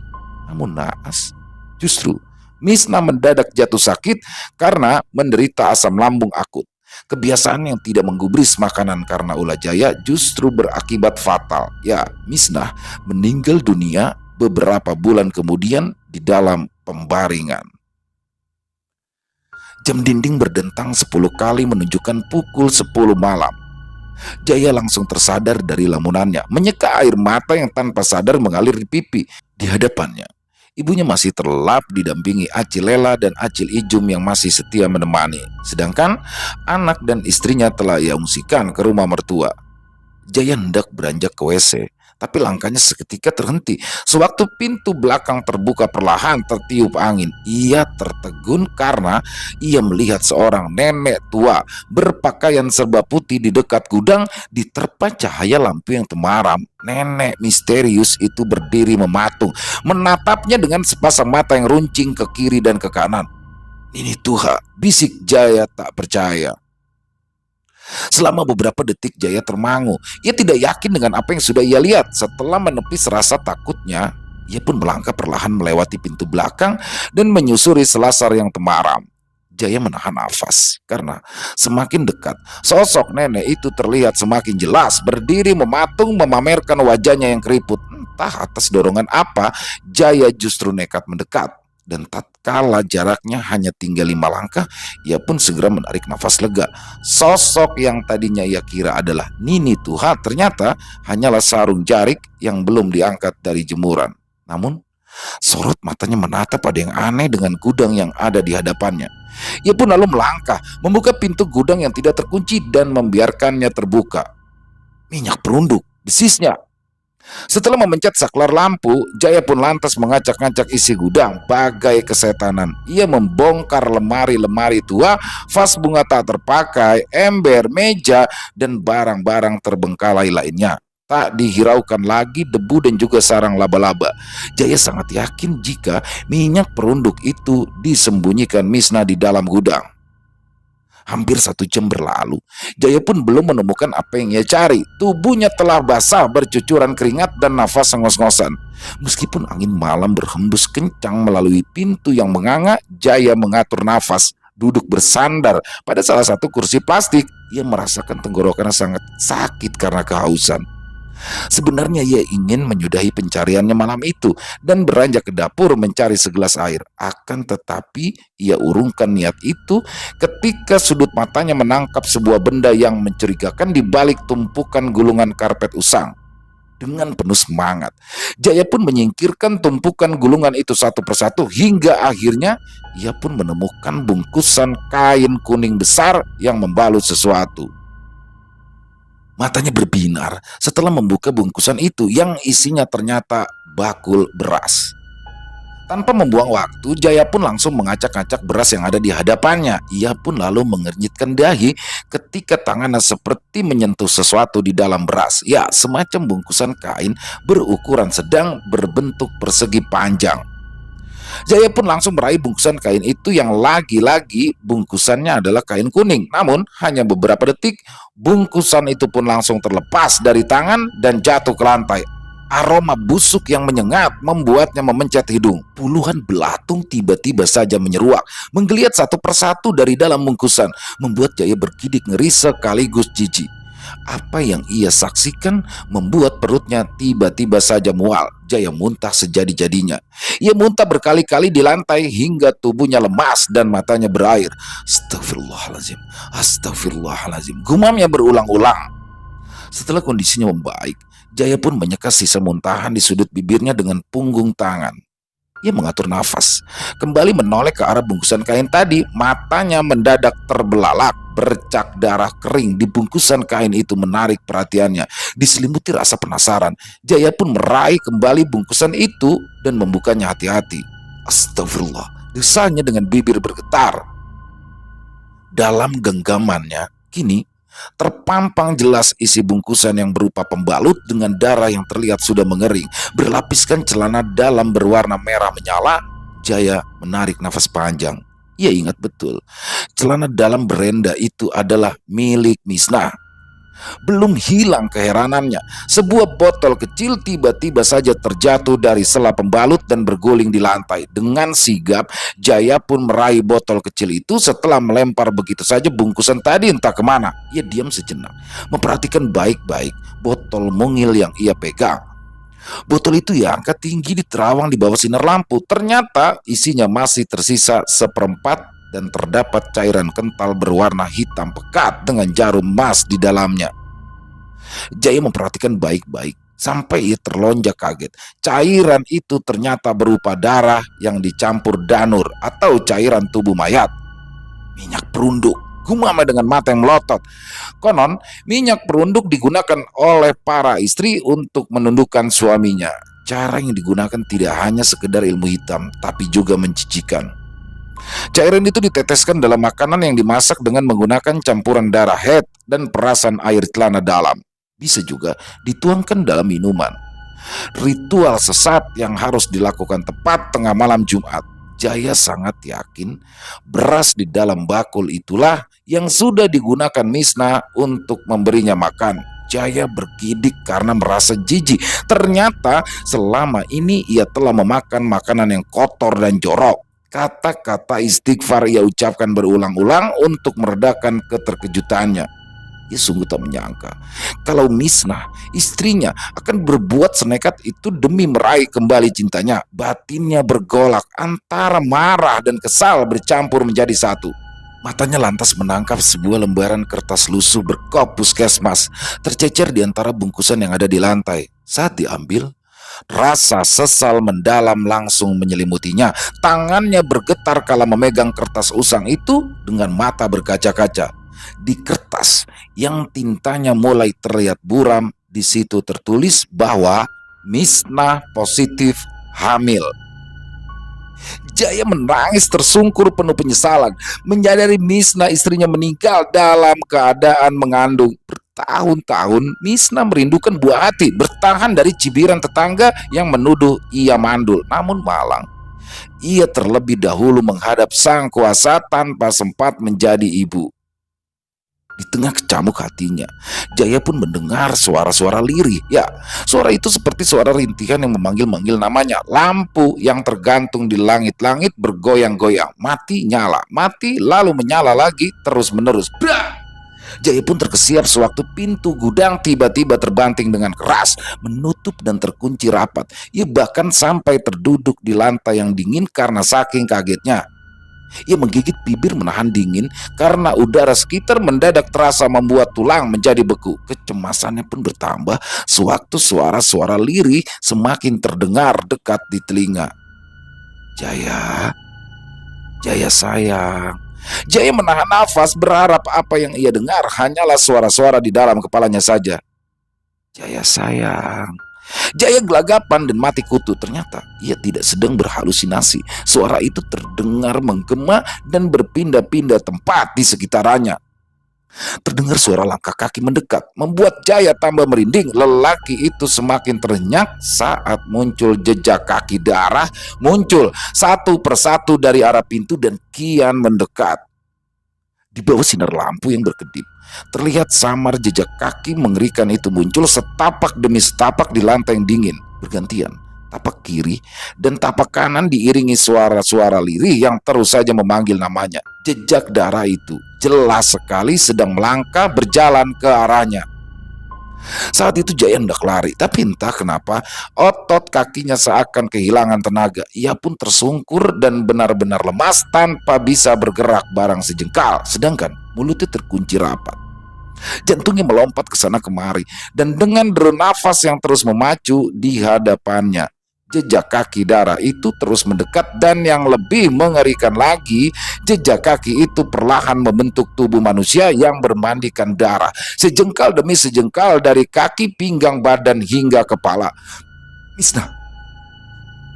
S2: Namun naas, justru Misna mendadak jatuh sakit karena menderita asam lambung akut. Kebiasaan yang tidak menggubris makanan karena ulah Jaya justru berakibat fatal. Ya, Misna meninggal dunia beberapa bulan kemudian di dalam pembaringan. Jam dinding berdentang 10 kali menunjukkan pukul 10 malam. Jaya langsung tersadar dari lamunannya, menyeka air mata yang tanpa sadar mengalir di pipi. Di hadapannya, ibunya masih terlelap didampingi Acil Lela dan Acil Ijum yang masih setia menemani. Sedangkan anak dan istrinya telah ia ungsikan ke rumah mertua. Jaya hendak beranjak ke WC, tapi langkahnya seketika terhenti. Sewaktu pintu belakang terbuka perlahan tertiup angin, ia tertegun karena ia melihat seorang nenek tua berpakaian serba putih di dekat gudang diterpa cahaya lampu yang temaram. Nenek misterius itu berdiri mematung, menatapnya dengan sepasang mata yang runcing ke kiri dan ke kanan. "Ini Tuha," bisik Jaya tak percaya. Selama beberapa detik Jaya termangu. Ia tidak yakin dengan apa yang sudah ia lihat. Setelah menepis rasa takutnya, ia pun melangkah perlahan melewati pintu belakang dan menyusuri selasar yang temaram. Jaya menahan nafas karena semakin dekat sosok nenek itu terlihat semakin jelas, berdiri mematung memamerkan wajahnya yang keriput. Entah atas dorongan apa, Jaya justru nekat mendekat. Dan tatkala jaraknya hanya tinggal 5 langkah, ia pun segera menarik nafas lega. Sosok yang tadinya ia kira adalah Nini Tuha ternyata hanyalah sarung jarik yang belum diangkat dari jemuran. Namun, sorot matanya menatap ada yang aneh dengan gudang yang ada di hadapannya. Ia pun lalu melangkah, membuka pintu gudang yang tidak terkunci dan membiarkannya terbuka. "Minyak perunduk," desisnya. Setelah memencet saklar lampu, Jaya pun lantas mengacak-ngacak isi gudang bagai kesetanan. Ia membongkar lemari-lemari tua, vas bunga tak terpakai, ember, meja, dan barang-barang terbengkalai lainnya. Tak dihiraukan lagi debu dan juga sarang laba-laba. Jaya sangat yakin jika minyak perunduk itu disembunyikan Misna di dalam gudang. Hampir 1 jam berlalu, Jaya pun belum menemukan apa yang ia cari. Tubuhnya telah basah bercucuran keringat dan nafas ngos-ngosan. Meskipun angin malam berhembus kencang melalui pintu yang menganga, Jaya mengatur nafas. Duduk bersandar pada salah satu kursi plastik, ia merasakan tenggorokannya sangat sakit karena kehausan. Sebenarnya ia ingin menyudahi pencariannya malam itu dan beranjak ke dapur mencari segelas air. Akan tetapi ia urungkan niat itu ketika sudut matanya menangkap sebuah benda yang mencurigakan di balik tumpukan gulungan karpet usang. Dengan penuh semangat, Jaya pun menyingkirkan tumpukan gulungan itu satu persatu hingga akhirnya ia pun menemukan bungkusan kain kuning besar yang membalut sesuatu. Matanya berbinar setelah membuka bungkusan itu yang isinya ternyata bakul beras. Tanpa membuang waktu, Jaya pun langsung mengacak-ngacak beras yang ada di hadapannya. Ia pun lalu mengernyitkan dahi ketika tangannya seperti menyentuh sesuatu di dalam beras. Ya, semacam bungkusan kain berukuran sedang berbentuk persegi panjang. Jaya pun langsung meraih bungkusan kain itu yang lagi-lagi bungkusannya adalah kain kuning. Namun hanya beberapa detik bungkusan itu pun langsung terlepas dari tangan dan jatuh ke lantai. Aroma busuk yang menyengat membuatnya memencet hidung. Puluhan belatung tiba-tiba saja menyeruak, menggeliat satu persatu dari dalam bungkusan, membuat Jaya bergidik ngeri sekaligus jijik. Apa yang ia saksikan membuat perutnya tiba-tiba saja mual. Jaya muntah sejadi-jadinya. Ia muntah berkali-kali di lantai hingga tubuhnya lemas dan matanya berair. Astagfirullahaladzim, astagfirullahaladzim, gumamnya berulang-ulang. Setelah kondisinya membaik, Jaya pun menyeka sisa muntahan di sudut bibirnya dengan punggung tangan. Ia mengatur nafas, kembali menoleh ke arah bungkusan kain tadi. Matanya mendadak terbelalak, bercak darah kering di bungkusan kain itu menarik perhatiannya. Diselimuti rasa penasaran, Jaya pun meraih kembali bungkusan itu dan membukanya hati-hati. Astagfirullah, desanya dengan bibir bergetar. Dalam genggamannya, kini terpampang jelas isi bungkusan yang berupa pembalut dengan darah yang terlihat sudah mengering, berlapiskan celana dalam berwarna merah menyala. Jaya menarik nafas panjang. Ia ingat betul, celana dalam berenda itu adalah milik Misnah. Belum hilang keheranannya, sebuah botol kecil tiba-tiba saja terjatuh dari sela pembalut dan berguling di lantai. Dengan sigap, Jaya pun meraih botol kecil itu setelah melempar begitu saja bungkusan tadi entah kemana. Ia diam sejenak, memperhatikan baik-baik botol mungil yang ia pegang. Botol itu ia angkat tinggi di terawang di bawah sinar lampu. Ternyata isinya masih tersisa seperempat dan terdapat cairan kental berwarna hitam pekat dengan jarum emas di dalamnya. Jaya memperhatikan baik-baik sampai ia terlonjak kaget. Cairan itu ternyata berupa darah yang dicampur danur atau cairan tubuh mayat. Minyak perunduk, gumamnya dengan mata yang melotot. Konon, minyak perunduk digunakan oleh para istri untuk menundukkan suaminya. Cara yang digunakan tidak hanya sekedar ilmu hitam, tapi juga menjijikan. Cairan itu diteteskan dalam makanan yang dimasak dengan menggunakan campuran darah head dan perasan air celana dalam. Bisa juga dituangkan dalam minuman. Ritual sesat yang harus dilakukan tepat tengah malam Jumat. Jaya sangat yakin beras di dalam bakul itulah yang sudah digunakan Misnah untuk memberinya makan. Jaya bergidik karena merasa jijik. Ternyata selama ini ia telah memakan makanan yang kotor dan jorok. Kata-kata istighfar ia ucapkan berulang-ulang untuk meredakan keterkejutannya. Ia sungguh tak menyangka kalau Misnah, istrinya, akan berbuat senekat itu demi meraih kembali cintanya. Batinnya bergolak antara marah dan kesal bercampur menjadi satu. Matanya lantas menangkap sebuah lembaran kertas lusuh berkop puskesmas tercecer di antara bungkusan yang ada di lantai. Saat diambil, rasa sesal mendalam langsung menyelimutinya. Tangannya bergetar kala memegang kertas usang itu dengan mata berkaca-kaca. Di kertas yang tintanya mulai terlihat buram, di situ tertulis bahwa Misnah positif hamil. Jaya menangis tersungkur penuh penyesalan, menyadari Misnah istrinya meninggal dalam keadaan mengandung. Bertahun-tahun Misnah merindukan buah hati, bertahan dari cibiran tetangga yang menuduh ia mandul. Namun malang, ia terlebih dahulu menghadap sang kuasa tanpa sempat menjadi ibu. Di tengah kecamuk hatinya, Jaya pun mendengar suara-suara lirih. Ya, suara itu seperti suara rintihan yang memanggil-manggil namanya. Lampu yang tergantung di langit-langit bergoyang-goyang. Mati, nyala, mati, lalu menyala lagi terus-menerus. Blah! Jaya pun terkesiap sewaktu pintu gudang tiba-tiba terbanting dengan keras, menutup dan terkunci rapat. Ia bahkan sampai terduduk di lantai yang dingin karena saking kagetnya. Ia menggigit bibir menahan dingin karena udara sekitar mendadak terasa membuat tulang menjadi beku. Kecemasannya pun bertambah sewaktu suara-suara lirih semakin terdengar dekat di telinga. Jaya, Jaya sayang. Jaya menahan nafas berharap apa yang ia dengar hanyalah suara-suara di dalam kepalanya saja. Jaya sayang. Jaya gelagapan dan mati kutu. Ternyata ia tidak sedang berhalusinasi. Suara itu terdengar menggema dan berpindah-pindah tempat di sekitarnya. Terdengar suara langkah kaki mendekat, membuat Jaya tambah merinding. Lelaki itu semakin terenyak saat muncul jejak kaki darah, muncul satu persatu dari arah pintu dan kian mendekat. Di bawah sinar lampu yang berkedip, terlihat samar jejak kaki mengerikan itu muncul setapak demi setapak di lantai yang dingin. Bergantian, tapak kiri dan tapak kanan diiringi suara-suara lirih yang terus saja memanggil namanya. Jejak darah itu jelas sekali sedang melangkah berjalan ke arahnya. Saat itu Jaya hendak lari, tapi entah kenapa otot kakinya seakan kehilangan tenaga. Ia pun tersungkur dan benar-benar lemas tanpa bisa bergerak barang sejengkal, sedangkan mulutnya terkunci rapat. Jantungnya melompat ke sana kemari, dan dengan deru nafas yang terus memacu di hadapannya, jejak kaki darah itu terus mendekat, dan yang lebih mengerikan lagi, jejak kaki itu perlahan membentuk tubuh manusia yang bermandikan darah, sejengkal demi sejengkal dari kaki, pinggang, badan hingga kepala. Misna,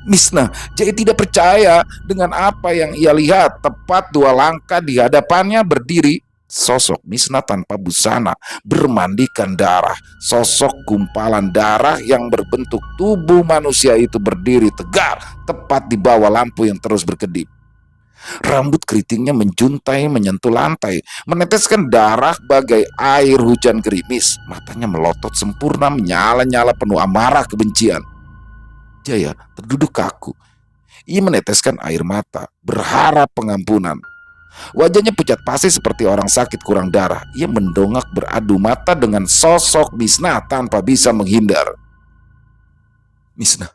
S2: Misna, Jaya tidak percaya dengan apa yang ia lihat. Tepat 2 langkah di hadapannya berdiri sosok Misna tanpa busana, bermandikan darah. Sosok gumpalan darah yang berbentuk tubuh manusia itu berdiri tegar tepat di bawah lampu yang terus berkedip. Rambut keritingnya menjuntai menyentuh lantai, meneteskan darah bagai air hujan gerimis. Matanya melotot sempurna, menyala-nyala penuh amarah kebencian. Jaya terduduk kaku. Ia meneteskan air mata, berharap pengampunan. Wajahnya pucat pasi seperti orang sakit kurang darah. Ia mendongak beradu mata dengan sosok Misna tanpa bisa menghindar. Misna,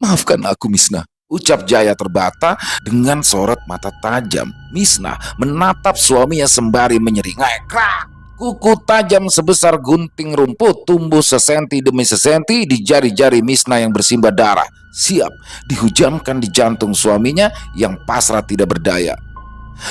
S2: maafkan aku Misna, ucap Jaya terbata dengan sorot mata tajam. Misna menatap suaminya sembari menyeringai. Krak! Kuku tajam sebesar gunting rumput tumbuh sesenti demi sesenti di jari-jari Misna yang bersimbah darah, siap dihujamkan di jantung suaminya yang pasrah tidak berdaya.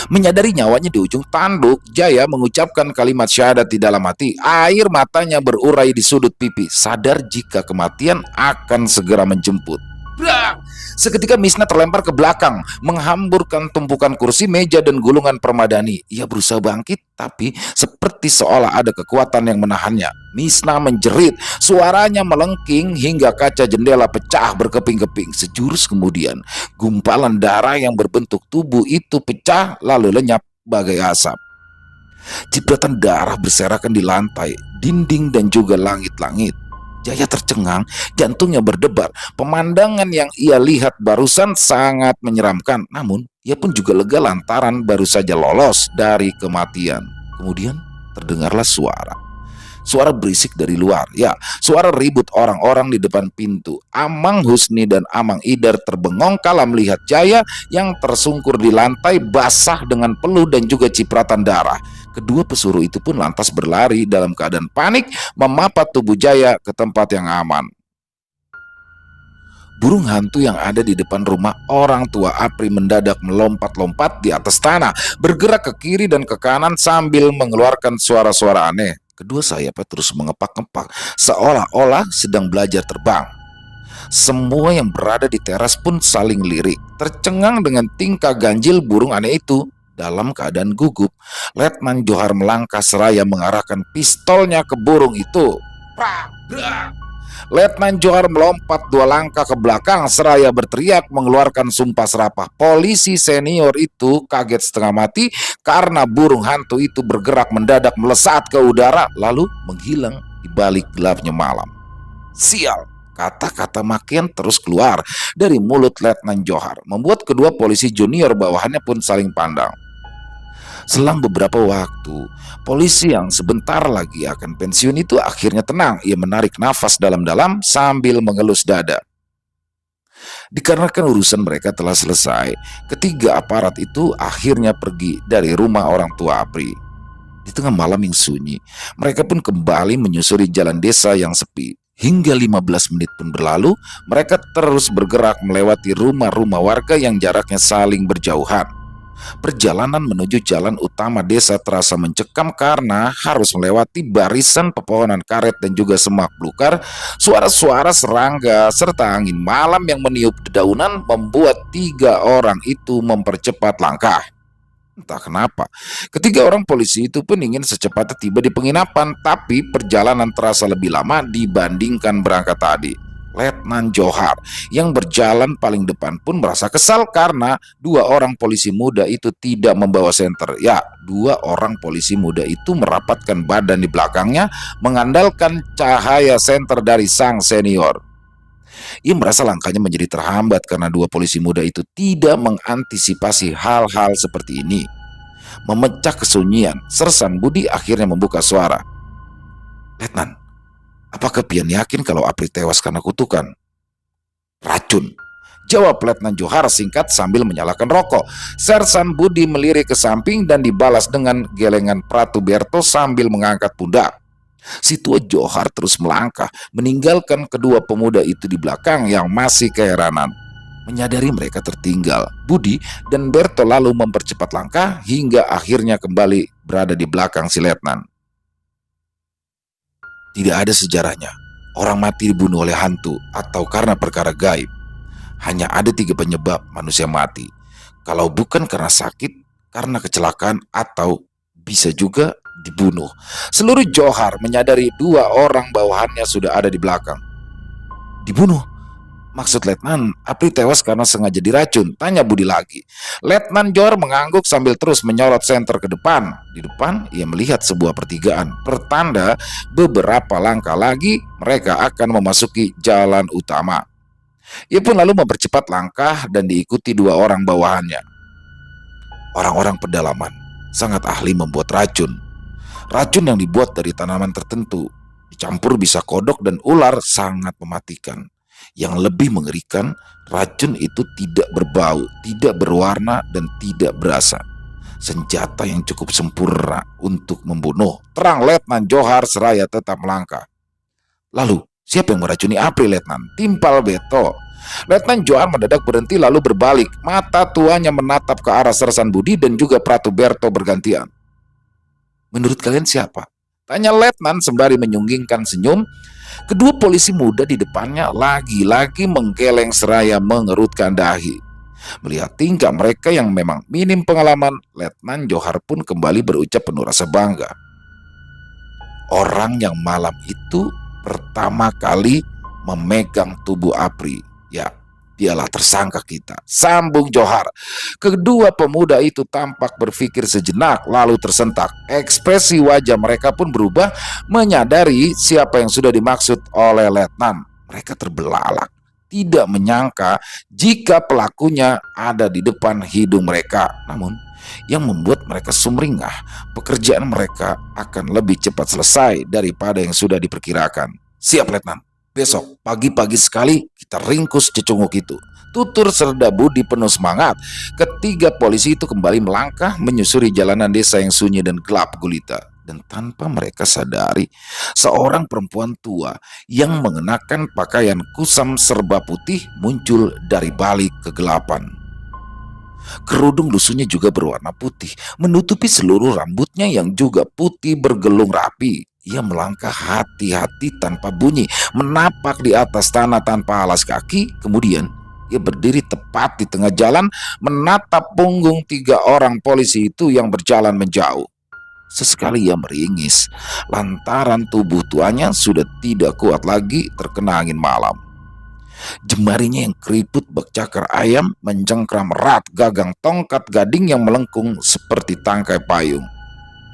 S2: Menyadari nyawanya di ujung tanduk, Jaya mengucapkan kalimat syahadat di dalam hati. Air matanya berurai di sudut pipi, sadar jika kematian akan segera menjemput. Brak! Seketika Misna terlempar ke belakang, menghamburkan tumpukan kursi, meja, dan gulungan permadani. Ia berusaha bangkit, tapi seperti seolah ada kekuatan yang menahannya. Misna menjerit, suaranya melengking hingga kaca jendela pecah berkeping-keping. Sejurus kemudian, gumpalan darah yang berbentuk tubuh itu pecah lalu lenyap bagai asap. Cipratan darah berserakan di lantai, dinding, dan juga langit-langit. Jaya tercengang, jantungnya berdebar. Pemandangan yang ia lihat barusan sangat menyeramkan. Namun, ia pun juga lega lantaran baru saja lolos dari kematian. Kemudian, terdengarlah suara. Suara berisik dari luar. Ya, suara ribut orang-orang di depan pintu. Amang Husni dan Amang Idar terbengong kala melihat Jaya yang tersungkur di lantai basah dengan peluh dan juga cipratan darah. Kedua pesuruh itu pun lantas berlari dalam keadaan panik, memapat tubuh Jaya ke tempat yang aman. Burung hantu yang ada di depan rumah orang tua Apri mendadak melompat-lompat di atas tanah, bergerak ke kiri dan ke kanan sambil mengeluarkan suara-suara aneh. Kedua sayapnya terus mengepak-ngepak, seolah-olah sedang belajar terbang. Semua yang berada di teras pun saling lirik, tercengang dengan tingkah ganjil burung aneh itu. Dalam keadaan gugup, Letnan Johar melangkah seraya mengarahkan pistolnya ke burung itu. Prak, brak. Letnan Johar melompat 2 langkah ke belakang seraya berteriak mengeluarkan sumpah serapah. Polisi senior itu kaget setengah mati karena burung hantu itu bergerak mendadak melesat ke udara lalu menghilang di balik gelapnya malam. Sial! Kata-kata makian terus keluar dari mulut Letnan Johar, membuat kedua polisi junior bawahannya pun saling pandang. Selang beberapa waktu, polisi yang sebentar lagi akan pensiun itu akhirnya tenang. Ia menarik nafas dalam-dalam sambil mengelus dada. Dikarenakan urusan mereka telah selesai, ketiga aparat itu akhirnya pergi dari rumah orang tua Apri. Di tengah malam yang sunyi, mereka pun kembali menyusuri jalan desa yang sepi. Hingga 15 menit pun berlalu, mereka terus bergerak melewati rumah-rumah warga yang jaraknya saling berjauhan. Perjalanan menuju jalan utama desa terasa mencekam karena harus melewati barisan pepohonan karet dan juga semak belukar. Suara-suara serangga serta angin malam yang meniup dedaunan membuat 3 orang itu mempercepat langkah. Entah kenapa, ketiga orang polisi itu pun ingin secepatnya tiba di penginapan, tapi perjalanan terasa lebih lama dibandingkan berangkat tadi. Letnan Johar yang berjalan paling depan pun merasa kesal karena 2 orang polisi muda itu tidak membawa senter. Ya, 2 orang polisi muda itu merapatkan badan di belakangnya mengandalkan cahaya senter dari sang senior. Ia merasa langkahnya menjadi terhambat karena dua polisi muda itu tidak mengantisipasi hal-hal seperti ini. Memecah kesunyian, Sersan Budi akhirnya membuka suara. "Letnan, apakah pian yakin kalau Apri tewas karena kutukan?" "Racun," jawab Letnan Johar singkat sambil menyalakan rokok. Sersan Budi melirik ke samping dan dibalas dengan gelengan Pratu Berto sambil mengangkat pundak. Si tua Johar terus melangkah, meninggalkan kedua pemuda itu di belakang yang masih keheranan. Menyadari mereka tertinggal, Budi dan Berto lalu mempercepat langkah hingga akhirnya kembali berada di belakang si Letnan. Tidak ada sejarahnya orang mati dibunuh oleh hantu atau karena perkara gaib. Hanya ada 3 penyebab manusia mati. Kalau bukan karena sakit, karena kecelakaan, atau bisa juga dibunuh. Seluruh Johar menyadari 2 orang bawahannya sudah ada di belakang. "Dibunuh? Maksud Letnan, Apri tewas karena sengaja diracun?" tanya Budi lagi. Letnan Johar mengangguk sambil terus menyorot senter ke depan. Di depan, ia melihat sebuah pertigaan. Pertanda beberapa langkah lagi mereka akan memasuki jalan utama. Ia pun lalu mempercepat langkah dan diikuti 2 orang bawahannya. Orang-orang pedalaman, sangat ahli membuat racun. Racun yang dibuat dari tanaman tertentu, dicampur bisa kodok dan ular, sangat mematikan. Yang lebih mengerikan, racun itu tidak berbau, tidak berwarna, dan tidak berasa. Senjata yang cukup sempurna untuk membunuh, terang Letnan Johar seraya tetap melangkah. "Lalu, siapa yang meracuni Apri, Letnan?" timpal Beto. Letnan Johar mendadak berhenti lalu berbalik. Mata tuanya menatap ke arah Sersan Budi dan juga Pratu Berto bergantian. "Menurut kalian siapa?" tanya Letnan sembari menyunggingkan senyum. Kedua polisi muda di depannya lagi-lagi menggeleng seraya mengerutkan dahi. Melihat tingkah mereka yang memang minim pengalaman, Letnan Johar pun kembali berucap penuh rasa bangga. "Orang yang malam itu pertama kali memegang tubuh Apri, ya, dialah tersangka kita," sambung Johar. Kedua pemuda itu tampak berpikir sejenak lalu tersentak. Ekspresi wajah mereka pun berubah, menyadari siapa yang sudah dimaksud oleh Letnan. Mereka terbelalak, tidak menyangka jika pelakunya ada di depan hidung mereka. Namun yang membuat mereka sumringah, pekerjaan mereka akan lebih cepat selesai daripada yang sudah diperkirakan. "Siap, Letnan. Besok pagi-pagi sekali kita ringkus cecunguk itu," tutur serda Budi penuh semangat. Ketiga polisi itu kembali melangkah menyusuri jalanan desa yang sunyi dan gelap gulita. Dan tanpa mereka sadari, seorang perempuan tua yang mengenakan pakaian kusam serba putih muncul dari balik kegelapan. Kerudung lusuhnya juga berwarna putih, menutupi seluruh rambutnya yang juga putih bergelung rapi. Ia melangkah hati-hati tanpa bunyi, menapak di atas tanah tanpa alas kaki. Kemudian ia berdiri tepat di tengah jalan, menatap punggung 3 orang polisi itu yang berjalan menjauh. Sesekali ia meringis, lantaran tubuh tuanya sudah tidak kuat lagi terkena angin malam. Jemarinya yang keriput bak cakar ayam mencengkram erat gagang tongkat gading yang melengkung seperti tangkai payung.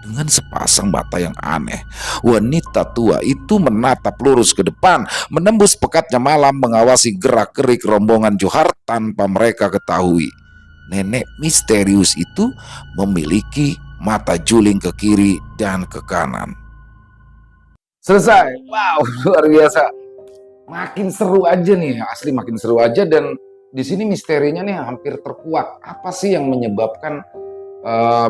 S2: Dengan sepasang mata yang aneh, wanita tua itu menatap lurus ke depan, menembus pekatnya malam mengawasi gerak-gerik rombongan Johar tanpa mereka ketahui. Nenek misterius itu memiliki mata juling ke kiri dan ke kanan.
S1: Selesai. Wow, luar biasa. Makin seru aja nih, asli makin seru aja. Dan di sini misterinya nih hampir terkuak. Apa sih yang menyebabkan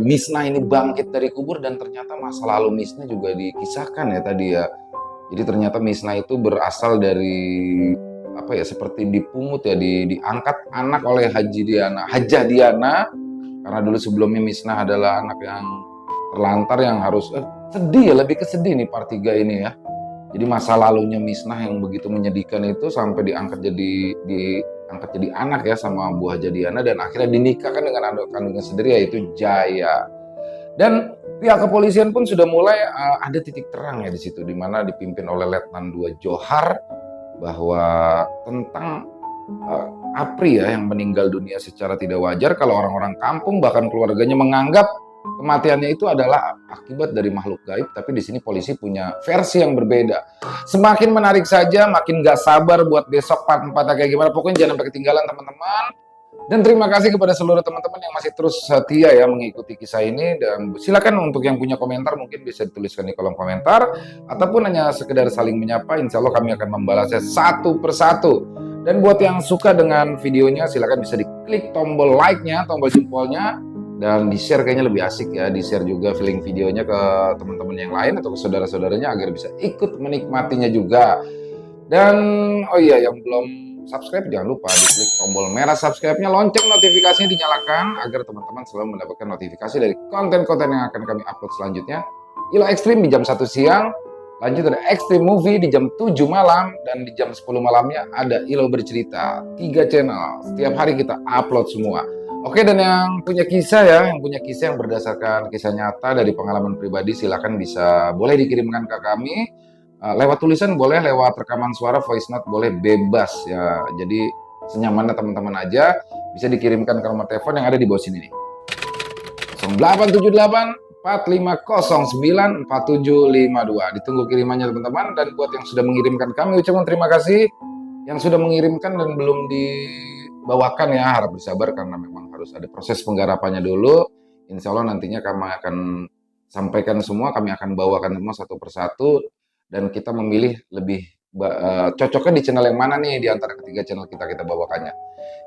S1: Misna ini bangkit dari kubur, dan ternyata masa lalu Misna juga dikisahkan ya tadi ya. Jadi ternyata Misna itu berasal dari apa ya, seperti dipungut ya, diangkat anak oleh Hajah Diana, karena dulu sebelumnya Misna adalah anak yang terlantar yang harus sedih ya, lebih ke sedih nih part 3 ini ya. Jadi masa lalunya Misna yang begitu menyedihkan itu sampai diangkat jadi anak ya sama Bu Haja Diana, dan akhirnya dinikahkan dengan anak kandungnya sendiri yaitu Jaya. Dan pihak kepolisian pun sudah mulai ada titik terang ya di situ, di mana dipimpin oleh Letnan 2 Johar, bahwa tentang Apri ya yang meninggal dunia secara tidak wajar. Kalau orang-orang kampung bahkan keluarganya menganggap kematiannya itu adalah akibat dari makhluk gaib, tapi di sini polisi punya versi yang berbeda. Semakin menarik saja, makin gak sabar buat besok part 4 kayak gimana. Pokoknya jangan sampai ketinggalan teman-teman. Dan terima kasih kepada seluruh teman-teman yang masih terus setia ya mengikuti kisah ini. Dan silakan untuk yang punya komentar mungkin bisa dituliskan di kolom komentar, ataupun hanya sekedar saling menyapa. Insya Allah kami akan membalasnya satu persatu. Dan buat yang suka dengan videonya, silakan bisa diklik tombol like-nya, tombol jempolnya, dan di-share, kayaknya lebih asik ya. Di-share juga link videonya ke teman-teman yang lain atau ke saudara-saudaranya agar bisa ikut menikmatinya juga. Dan oh iya, yang belum subscribe jangan lupa diklik tombol merah subscribe-nya, lonceng notifikasinya dinyalakan agar teman-teman selalu mendapatkan notifikasi dari konten-konten yang akan kami upload selanjutnya. Ilo Ekstrim di jam 1 siang, lanjut ada Extreme Movie di jam 7 malam, dan di jam 10 malamnya ada Ilo Bercerita. 3 channel, setiap hari kita upload semua. Oke, dan yang punya kisah ya, yang punya kisah yang berdasarkan kisah nyata dari pengalaman pribadi, silakan bisa boleh dikirimkan ke kami. Lewat tulisan boleh, lewat rekaman suara, voice note boleh, bebas ya. Jadi senyamannya teman-teman aja, bisa dikirimkan ke nomor telepon yang ada di bawah sini nih. 0878 4509 4752. Ditunggu kirimannya teman-teman. Dan buat yang sudah mengirimkan, kami ucapkan terima kasih. Yang sudah mengirimkan dan belum dibawakan ya, harap bersabar karena memang harus ada proses penggarapannya dulu. Insya Allah nantinya kami akan sampaikan semua, kami akan bawakan semua satu persatu. Dan kita memilih lebih cocoknya di channel yang mana nih di antara ketiga channel kita bawakannya.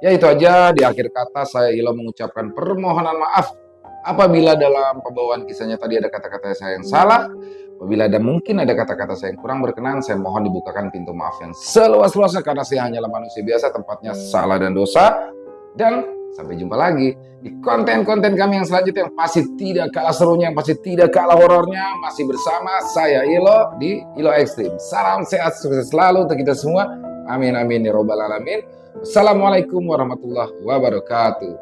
S1: Ya itu aja, di akhir kata saya Ilo mengucapkan permohonan maaf apabila dalam pembawaan kisahnya tadi ada kata-kata saya yang salah. Apabila ada mungkin ada kata-kata saya yang kurang berkenan, saya mohon dibukakan pintu maaf yang seluas-luasnya karena saya hanyalah manusia biasa, tempatnya salah dan dosa. Dan sampai jumpa lagi di konten-konten kami yang selanjutnya yang pasti tidak kalah serunya, yang pasti tidak kalah horornya. Masih bersama saya Ilo di Ilo Ekstrim. Salam sehat, sukses selalu untuk kita semua. Amin amin ya robbal alamin. Assalamualaikum warahmatullahi wabarakatuh.